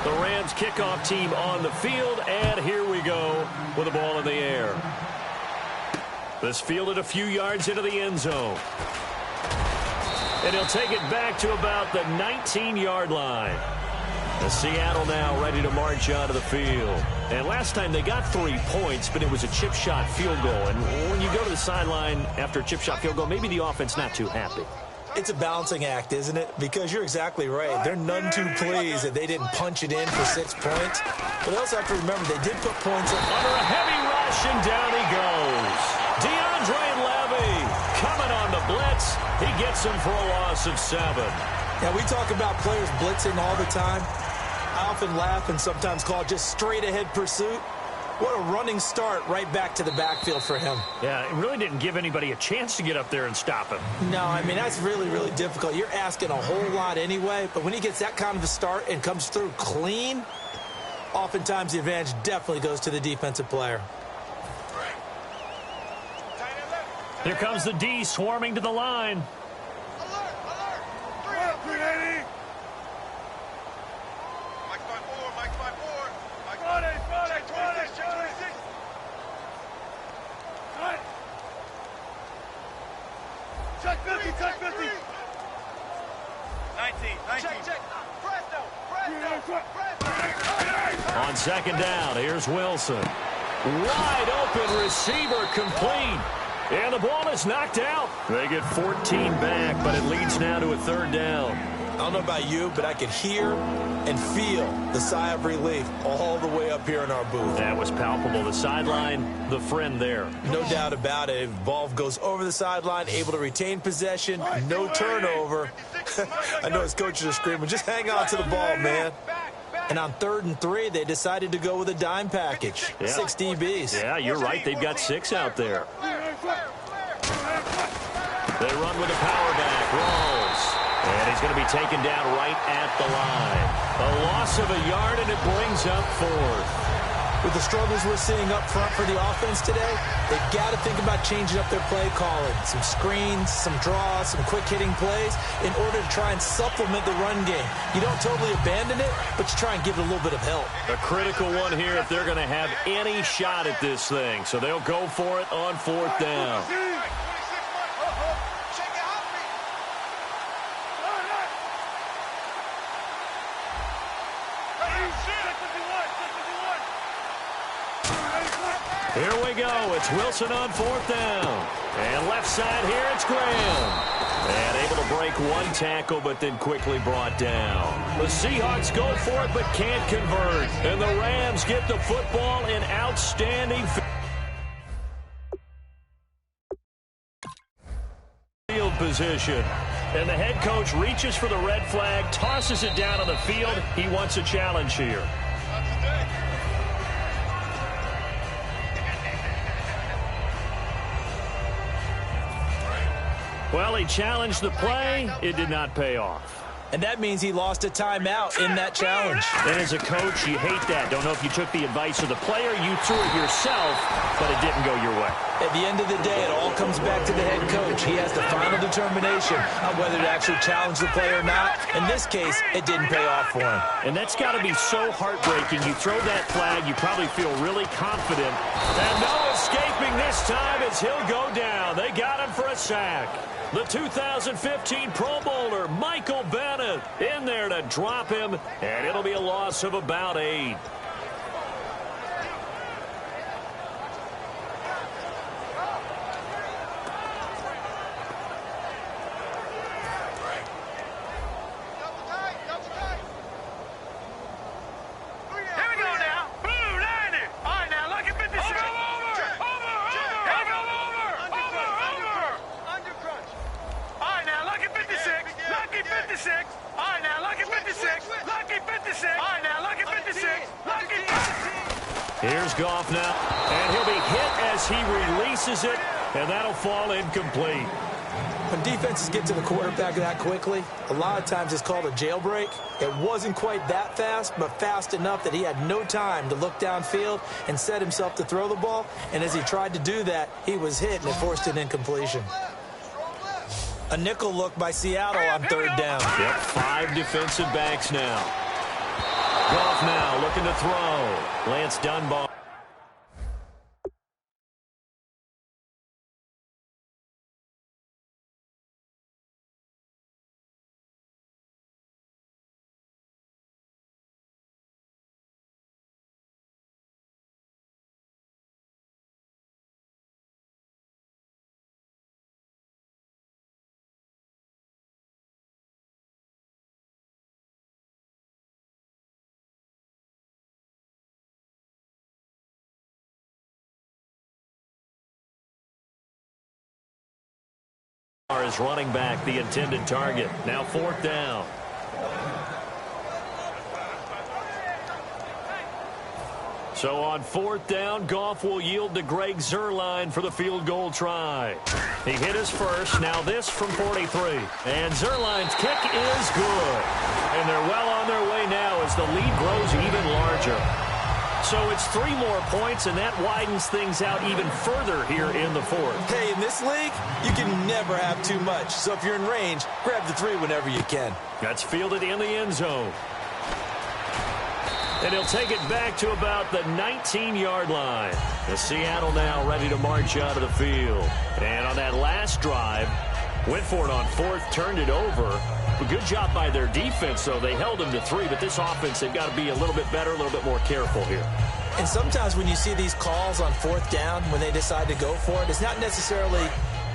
The Rams kickoff team on the field, and here we go with the ball in the air. This fielded a few yards into the end zone. And he'll take it back to about the 19-yard line. The Seattle now ready to march onto the field. And last time they got 3 points, but it was a chip shot field goal. And when you go to the sideline after a chip shot field goal, maybe the offense not too happy. It's a balancing act, isn't it? Because you're exactly right. They're none too pleased that they didn't punch it in for 6 points. But they also have to remember they did put points up. Under a heavy rush, and down he goes. DeAndre Levy coming on the blitz. He gets him for a loss of 7. Now, we talk about players blitzing all the time. I often laugh and sometimes call it just straight-ahead pursuit. What a running start right back to the backfield for him. Yeah, it really didn't give anybody a chance to get up there and stop him. No, I mean, that's really, really difficult. You're asking a whole lot anyway, but when he gets that kind of a start and comes through clean, oftentimes the advantage definitely goes to the defensive player. Here comes the D swarming to the line. Check 50, check 50. 19. Check. On second down, here's Wilson. Wide open receiver complete. And the ball is knocked out. They get 14 back, but it leads now to a third down. I don't know about you, but I could hear and feel the sigh of relief all the way up here in our booth. That was palpable. The sideline, the friend there. No doubt about it. Ball goes over the sideline, able to retain possession, no turnover. I know his coaches are screaming, just hang on to the ball, man. And on 3rd and 3, they decided to go with a dime package. Yeah. 6 DBs. Yeah, you're right. They've got 6 out there. They run with a power back. Rolls. And he's going to be taken down right at the line. A loss of a yard, and it brings up 4th. With the struggles we're seeing up front for the offense today, they've got to think about changing up their play calling. Some screens, some draws, some quick-hitting plays in order to try and supplement the run game. You don't totally abandon it, but you try and give it a little bit of help. A critical one here if they're going to have any shot at this thing. So they'll go for it on 4th down. Here we go. It's Wilson on 4th down. And left side here, it's Graham. And able to break one tackle, but then quickly brought down. The Seahawks go for it, but can't convert. And the Rams get the football in outstanding field position. And the head coach reaches for the red flag, tosses it down on the field. He wants a challenge here. Well, he challenged the play. It did not pay off. And that means he lost a timeout in that challenge. And as a coach, you hate that. Don't know if you took the advice of the player, you threw it yourself, but it didn't go your way. At the end of the day, it all comes back to the head coach. He has the final determination on whether to actually challenge the play or not. In this case, it didn't pay off for him. And that's got to be so heartbreaking. You throw that flag, you probably feel really confident. And no escaping this time as he'll go down. They got him for a sack. The 2015 Pro Bowler, Michael Bennett, in there to drop him, and it'll be a loss of about 8. Here's Goff now, and he'll be hit as he releases it, and that'll fall incomplete. When defenses get to the quarterback that quickly, a lot of times it's called a jailbreak. It wasn't quite that fast, but fast enough that he had no time to look downfield and set himself to throw the ball, and as he tried to do that, he was hit, and it forced an incompletion. A nickel look by Seattle on third down. Yep, 5 defensive backs now. Goff now looking to throw. Lance Dunbar. Is running back the intended target. Now 4th down. So on 4th down, Goff will yield to Greg Zuerlein for the field goal try. He hit his first. Now this from 43. And Zuerlein's kick is good. And they're well on their way now as the lead grows even larger. So it's 3 more points, and that widens things out even further here in the 4th. Hey, in this league, you can never have too much. So if you're in range, grab the 3 whenever you can. That's fielded in the end zone. And he'll take it back to about the 19-yard line. The Seattle now ready to march out of the field. And on that last drive, went for it on 4th, turned it over. A good job by their defense, though. They held them to 3, but this offense, they've got to be a little bit better, a little bit more careful here. And sometimes when you see these calls on 4th down, when they decide to go for it, it's not necessarily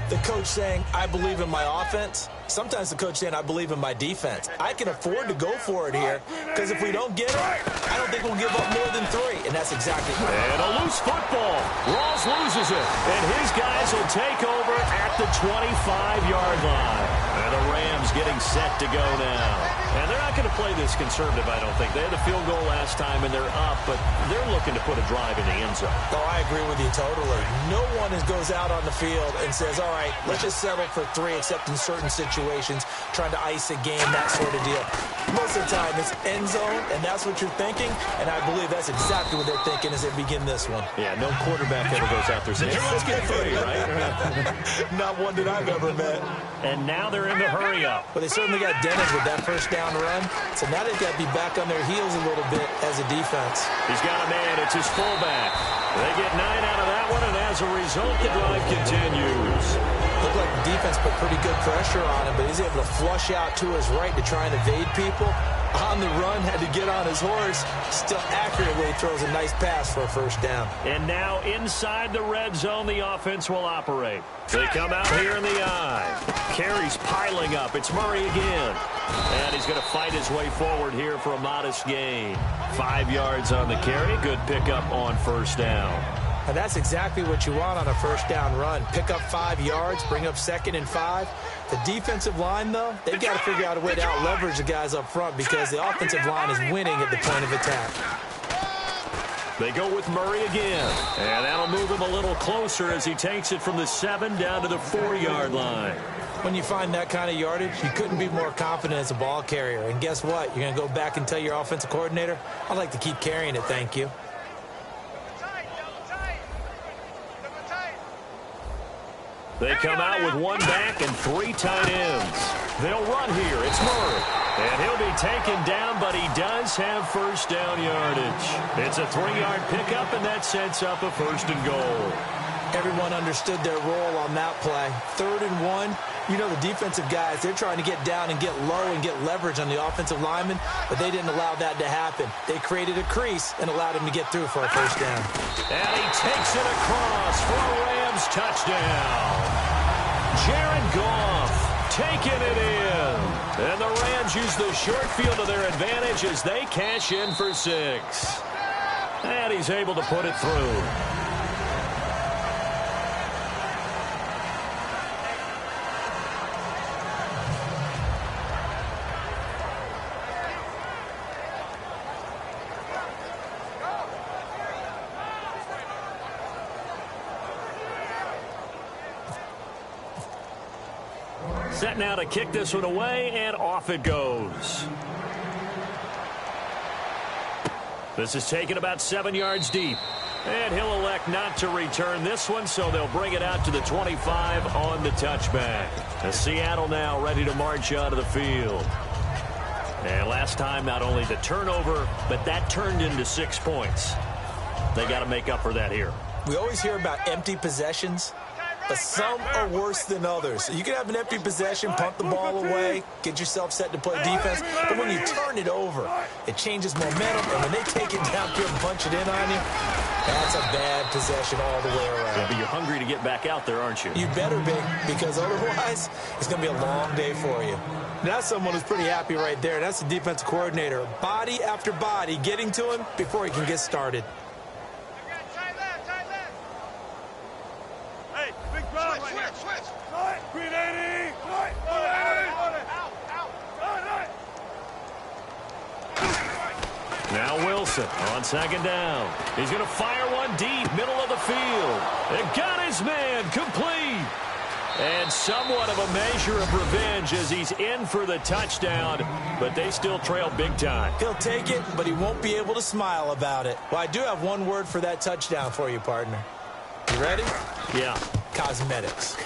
the coach saying, I believe in my offense. Sometimes the coach saying, I believe in my defense. I can afford to go for it here, because if we don't get it, I don't think we'll give up more than 3. And that's exactly what. And a loose football. Rawls loses it. And his guys will take over at the 25-yard line. And the Rams getting set to go now. And they're not going to play this conservative, I don't think. They had the field goal last time, and they're up, but they're looking to put a drive in the end zone. Oh, I agree with you totally. No one goes out on the field and says, all right, let's just settle for 3, except in certain situations, trying to ice a game, that sort of deal. Most of the time, it's end zone, and that's what you're thinking, and I believe that's exactly what they're thinking as they begin this one. Yeah, no quarterback ever goes out there saying, hey, let's get 3, right? Not one that I've ever met. And now they're in the hurry-up. But they certainly got dented with that first down run, so now they've got to be back on their heels a little bit as a defense. He's got a man. It's his fullback. They get 9 out of that one, and as a result, the drive continues. Looked like the defense put pretty good pressure on him, but he's able to flush out to his right to try and evade people. On the run, had to get on his horse. Still accurately throws a nice pass for a first down. And now inside the red zone, the offense will operate. They come out here in the eye. Carries piling up. It's Murray again. And he's going to fight his way forward here for a modest gain. 5 yards on the carry. Good pickup on first down. And that's exactly what you want on a first down run. Pick up 5 yards, bring up 2nd and 5. The defensive line, though, they've got to figure out a way to out-leverage the guys up front because the offensive line is winning at the point of attack. They go with Murray again. And that'll move him a little closer as he takes it from the 7 down to the 4-yard line. When you find that kind of yardage, you couldn't be more confident as a ball carrier. And guess what? You're going to go back and tell your offensive coordinator, I'd like to keep carrying it, thank you. They come out with one back and 3 tight ends. They'll run here. It's Murray. And he'll be taken down, but he does have first down yardage. It's a 3-yard pickup, and that sets up a 1st and goal. Everyone understood their role on that play. 3rd and 1. You know the defensive guys, they're trying to get down and get low and get leverage on the offensive lineman, but they didn't allow that to happen. They created a crease and allowed him to get through for a 1st down. And he takes it across for a Rams touchdown. Jared Goff taking it in. And the Rams use the short field to their advantage as they cash in for 6. And he's able to put it through. Set now to kick this one away, and off it goes. This is taken about 7 yards deep. And he'll elect not to return this one, so they'll bring it out to the 25 on the touchback. And Seattle now ready to march onto the field. And last time, not only the turnover, but that turned into 6 points. They got to make up for that here. We always hear about empty possessions, but some are worse than others. You can have an empty possession, punt the ball away, get yourself set to play defense, but when you turn it over, it changes momentum, and when they take it downfield and punch it in on you, that's a bad possession all the way around. Yeah, but you're hungry to get back out there, aren't you? You better be, because otherwise, it's going to be a long day for you. That's someone who's pretty happy right there. That's the defensive coordinator. Body after body getting to him before he can get started. Now Wilson on 2nd down. He's going to fire one deep, middle of the field. And got his man complete. And somewhat of a measure of revenge as he's in for the touchdown, but they still trail big time. He'll take it, but he won't be able to smile about it. Well, I do have one word for that touchdown for you, partner. You ready? Yeah. Cosmetics.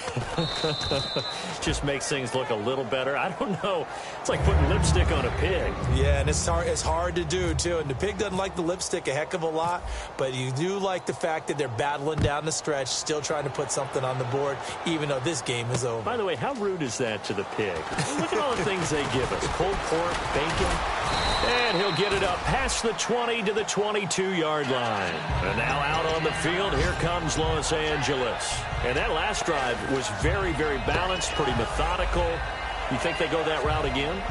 Just makes things look a little better. I don't know. It's like putting lipstick on a pig. Yeah, and it's hard to do, too. And the pig doesn't like the lipstick a heck of a lot, but you do like the fact that they're battling down the stretch, still trying to put something on the board, even though this game is over. By the way, how rude is that to the pig? Look at all the things they give us. Pulled pork, bacon. And he'll get it up past the 20 to the 22-yard line. And now out on the field, here comes Los Angeles. And that last drive was very, very balanced, pretty methodical. You think they go that route again?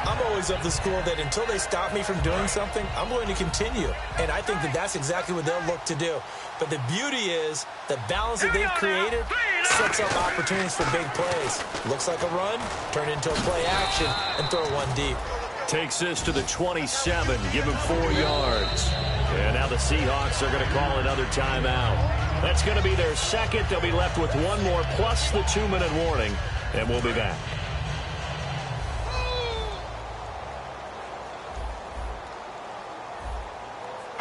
I'm always of the school that until they stop me from doing something, I'm going to continue. And I think that that's exactly what they'll look to do. But the beauty is the balance that they've created sets up opportunities for big plays. Looks like a run, turn it into a play action, and throw one deep. Takes this to the 27, give him 4 yards. And now the Seahawks are going to call another timeout. That's going to be their second. They'll be left with one more plus the 2-minute warning, and we'll be back.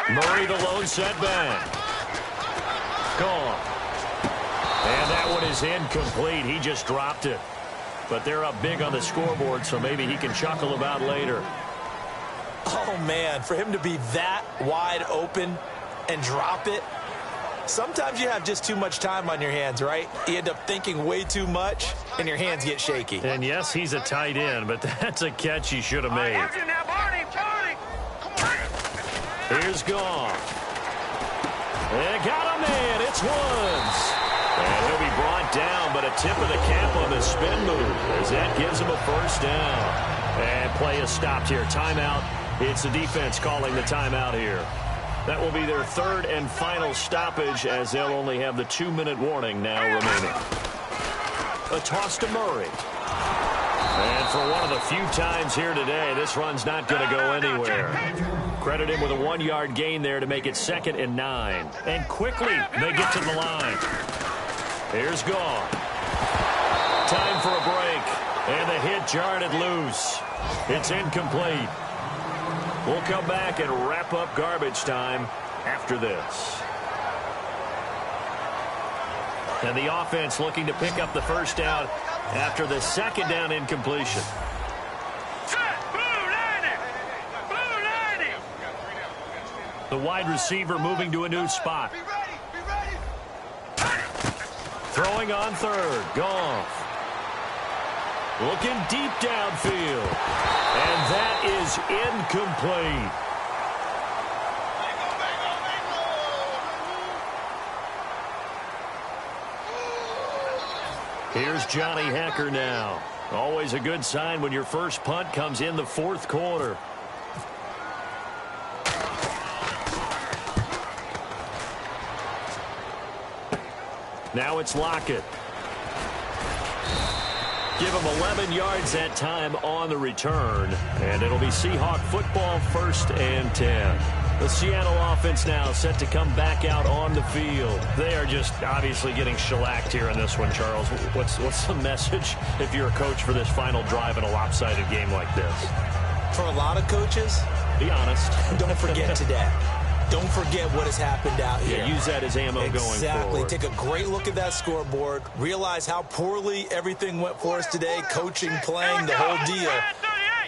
Murray, the lone setback. Gone. And that one is incomplete. He just dropped it. But they're up big on the scoreboard, so maybe he can chuckle about later. Oh, man, for him to be that wide open and drop it, sometimes you have just too much time on your hands, right? You end up thinking way too much, and your hands get shaky. And, yes, he's a tight end, but that's a catch he should have made. Here's Goff. And got a man. It's Woods. And he'll be brought down, but a tip of the cap on the spin move as that gives him a 1st down. And play is stopped here. Timeout. It's the defense calling the timeout here. That will be their 3rd and final stoppage as they'll only have the 2-minute warning now remaining. A toss to Murray. And for one of the few times here today, this run's not going to go anywhere. Credit him with a 1-yard gain there to make it 2nd and 9. And quickly, they get to the line. Here's Goff. time for a break. And the hit jarred it loose. It's incomplete. We'll come back and wrap up garbage time after this. And the offense looking to pick up the first down after the second down incompletion. The wide receiver moving to a new spot. Throwing on third. Goff. Looking deep downfield. And that is incomplete. Here's Johnny Hecker now. Always a good sign when your first punt comes in the fourth quarter. Now it's Lockett. Give him 11 yards that time on the return. And it'll be Seahawk football, 1st and 10. The Seattle offense now set to come back out on the field. They are just obviously getting shellacked here in this one, Charles. What's the message if you're a coach for this final drive in a lopsided game like this? For a lot of coaches, be honest. Don't forget today. Don't forget what has happened out here. Yeah, use that as ammo going forward. Exactly. Take a great look at that scoreboard. Realize how poorly everything went for us today. Coaching, playing, the whole deal.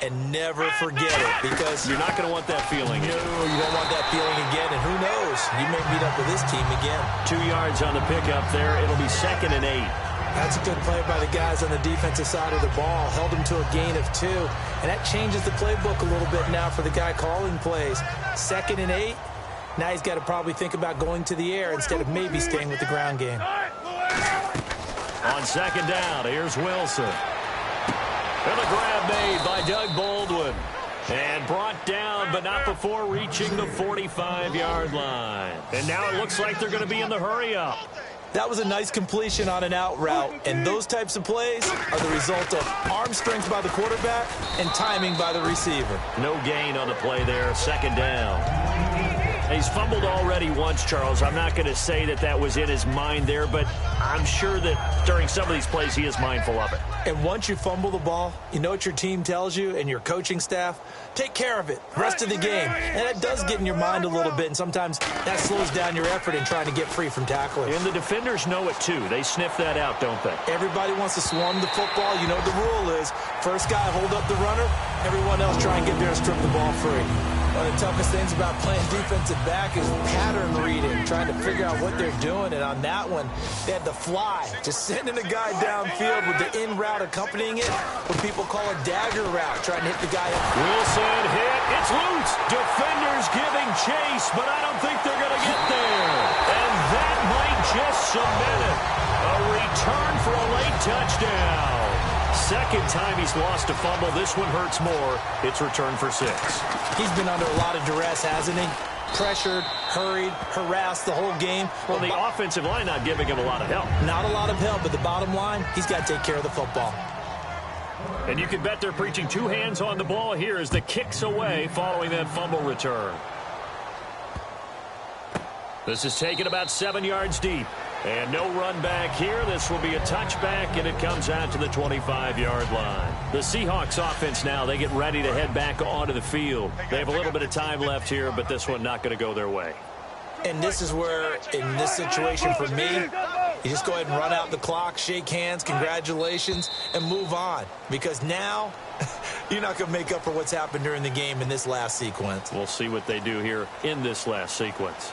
And never forget it, because you're not going to want that feeling. No, you don't want that feeling again. And who knows? You may meet up with this team again. 2 yards on the pickup there. It'll be 2nd and 8. That's a good play by the guys on the defensive side of the ball. Held them to a gain of 2. And that changes the playbook a little bit now for the guy calling plays. 2nd and 8. Now he's got to probably think about going to the air instead of maybe staying with the ground game. On 2nd down, here's Wilson. And a grab made by Doug Baldwin. And brought down, but not before reaching the 45-yard line. And now it looks like they're going to be in the hurry-up. That was a nice completion on an out route. And those types of plays are the result of arm strength by the quarterback and timing by the receiver. No gain on the play there. 2nd down. He's fumbled already once, Charles. I'm not going to say that was in his mind there, but I'm sure that during some of these plays he is mindful of it. And once you fumble the ball, you know what your team tells you and your coaching staff? Take care of it rest of the game. And that does get in your mind a little bit, and sometimes that slows down your effort in trying to get free from tackling. And the defenders know it too. They sniff that out, don't they? Everybody wants to swarm the football. You know what the rule is. First guy hold up the runner, everyone else try and get there and strip the ball free. One of the toughest things about playing defensive back is pattern reading, trying to figure out what they're doing. And on that one, they had the fly, just sending a guy downfield with the in route accompanying it, what people call a dagger route, trying to hit the guy up. Wilson hit. It's loose. Defenders giving chase, but I don't think they're going to get there. And that might just cement it. A return for a late touchdown. 2nd time he's lost a fumble. This one hurts more. It's returned for 6. He's been under a lot of duress, hasn't he? Pressured, hurried, harassed the whole game. Well, the offensive line not giving him a lot of help. Not a lot of help, but the bottom line, he's got to take care of the football. And you can bet they're preaching 2 hands on the ball here as the kick's away following that fumble return. This is taken about 7 yards deep. And no run back here. This will be a touchback, and it comes out to the 25-yard line. The Seahawks offense now, they get ready to head back onto the field. They have a little bit of time left here, but this one not going to go their way. And this is where, in this situation for me, you just go ahead and run out the clock, shake hands, congratulations, and move on. Because now, you're not going to make up for what's happened during the game in this last sequence. We'll see what they do here in this last sequence.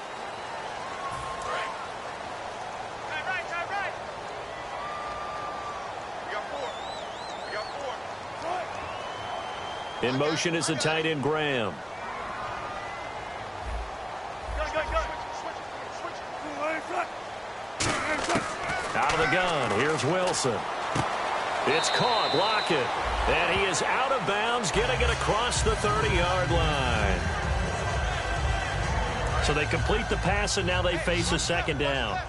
In motion is the tight end, Graham. Out of the gun, here's Wilson. It's caught, Lockett. And he is out of bounds, getting it across the 30-yard line. So they complete the pass, and now they face a 2nd down.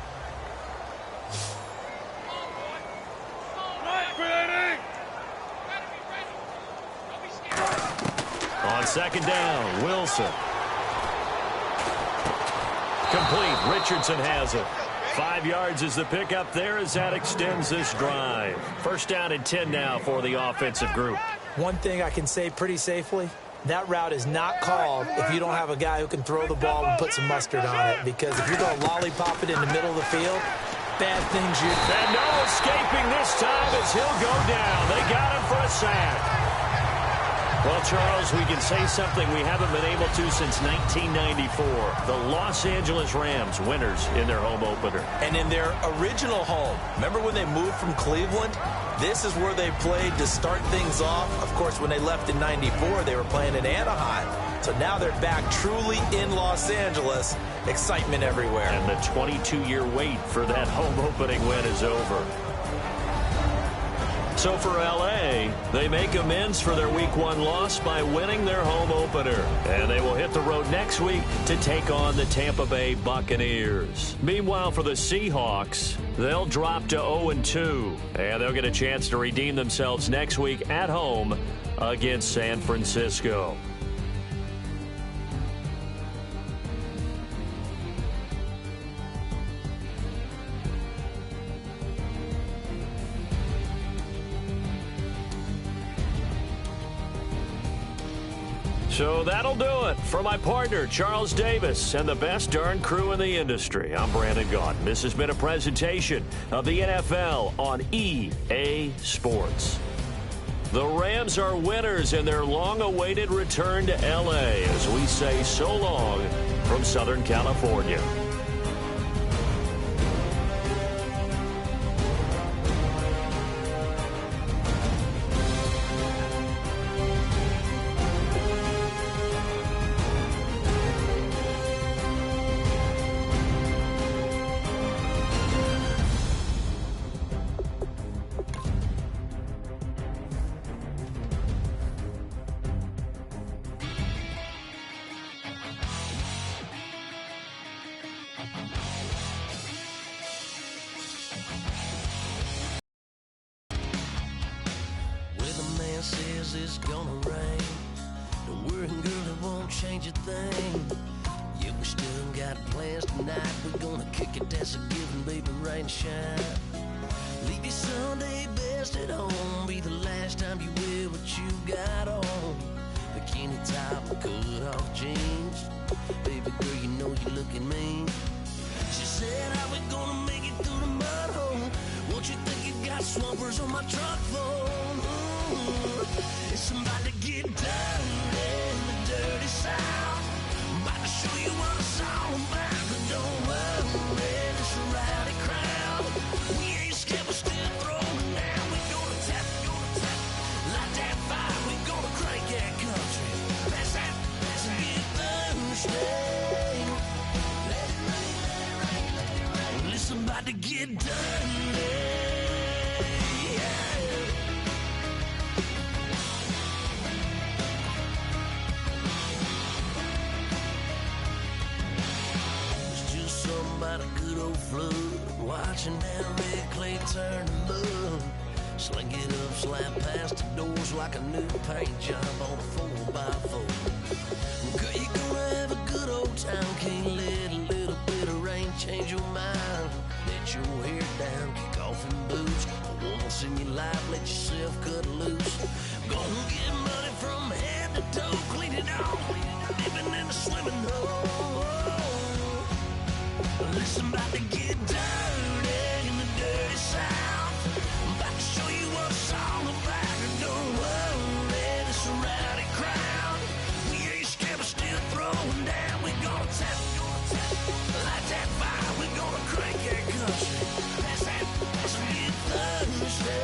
On 2nd down, Wilson. Complete. Richardson has it. 5 yards is the pickup there as that extends this drive. First down and 10 now for the offensive group. One thing I can say pretty safely, that route is not called if you don't have a guy who can throw the ball and put some mustard on it. Because if you're going to lollipop it in the middle of the field, bad things you... And no escaping this time as he'll go down. They got him for a sack. Well, Charles, we can say something we haven't been able to since 1994. The Los Angeles Rams, winners in their home opener. And in their original home, remember when they moved from Cleveland? This is where they played to start things off. Of course, when they left in 94, they were playing in Anaheim. So now they're back truly in Los Angeles. Excitement everywhere. And the 22-year wait for that home opening win is over. So for L.A., they make amends for their Week 1 loss by winning their home opener. And they will hit the road next week to take on the Tampa Bay Buccaneers. Meanwhile, for the Seahawks, they'll drop to 0-2. And they'll get a chance to redeem themselves next week at home against San Francisco. So that'll do it for my partner, Charles Davis, and the best darn crew in the industry. I'm Brandon Gaudin. This has been a presentation of the NFL on EA Sports. The Rams are winners in their long-awaited return to L.A. as we say so long from Southern California. Says it's gonna rain. Don't worry, girl, it won't change a thing. Yeah, we still got plans tonight. We're gonna kick it, that's a given, baby, rain or shine. Leave your Sunday best at home. Be the last time you wear what you got on. Bikini top and cut off jeans. Baby girl, you know you looking mean. She said, how we gonna make it through the mud hole? Won't you think you got swampers on my truck floor? It's about to get dirty in the dirty South. I'm about to show you what it's all about. But don't worry, it's a rowdy crowd. We ain't scared, we're still throwing down. We gonna tap, light that fire. We gonna crank that country. That's and get thirsty. Let it rain, let it rain. Well, it's about to get dirty. A good old flood, watching that red clay turn to mud. Sling it up, slap past the doors like a new paint job on a 4x4. Girl, you gonna have a good old time. Can't let a little bit of rain change your mind. Let your hair down, kick off in boots. For once in your life, let yourself cut loose. Gonna get money from head to toe, clean it off, living in a swimming hole. Listen, about to get dirty in the dirty South. I'm about to show you what it's all about. And don't worry, it's a rowdy crowd. We ain't scared, we're still throwing down. We gonna tap, light that fire. We gonna crank that country. That's get thirsty.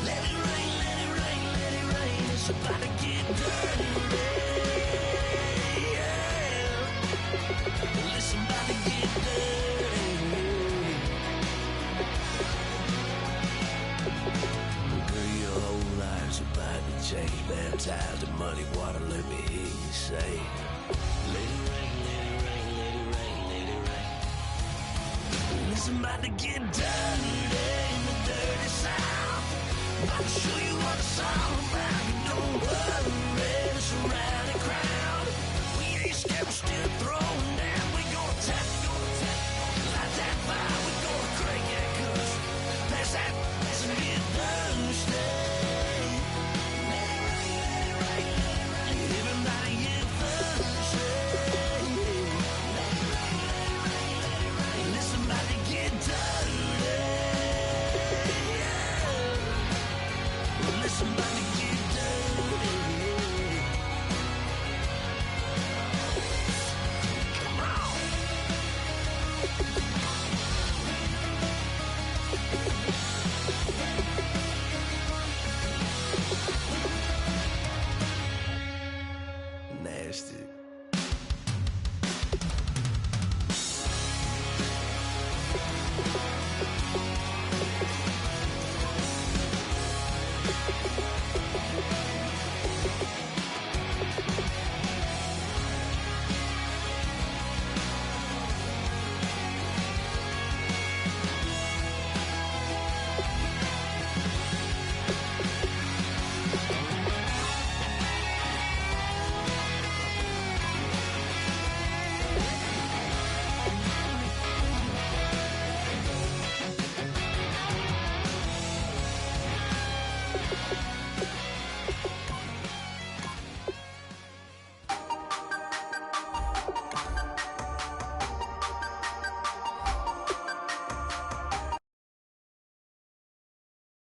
Let it rain, let it rain, let it rain. It's about to get dirty. Listen, about to get dirty. Girl, your whole life's about to change. Baptized in muddy water, let me hear you say, let it rain, let it rain, let it rain, let it rain. Listen, about to get dirty in the dirty South. About to show you what it's all about. Don't worry, it's a rowdy crowd. We ain't scared, we're still throwing down. We gonna tap, light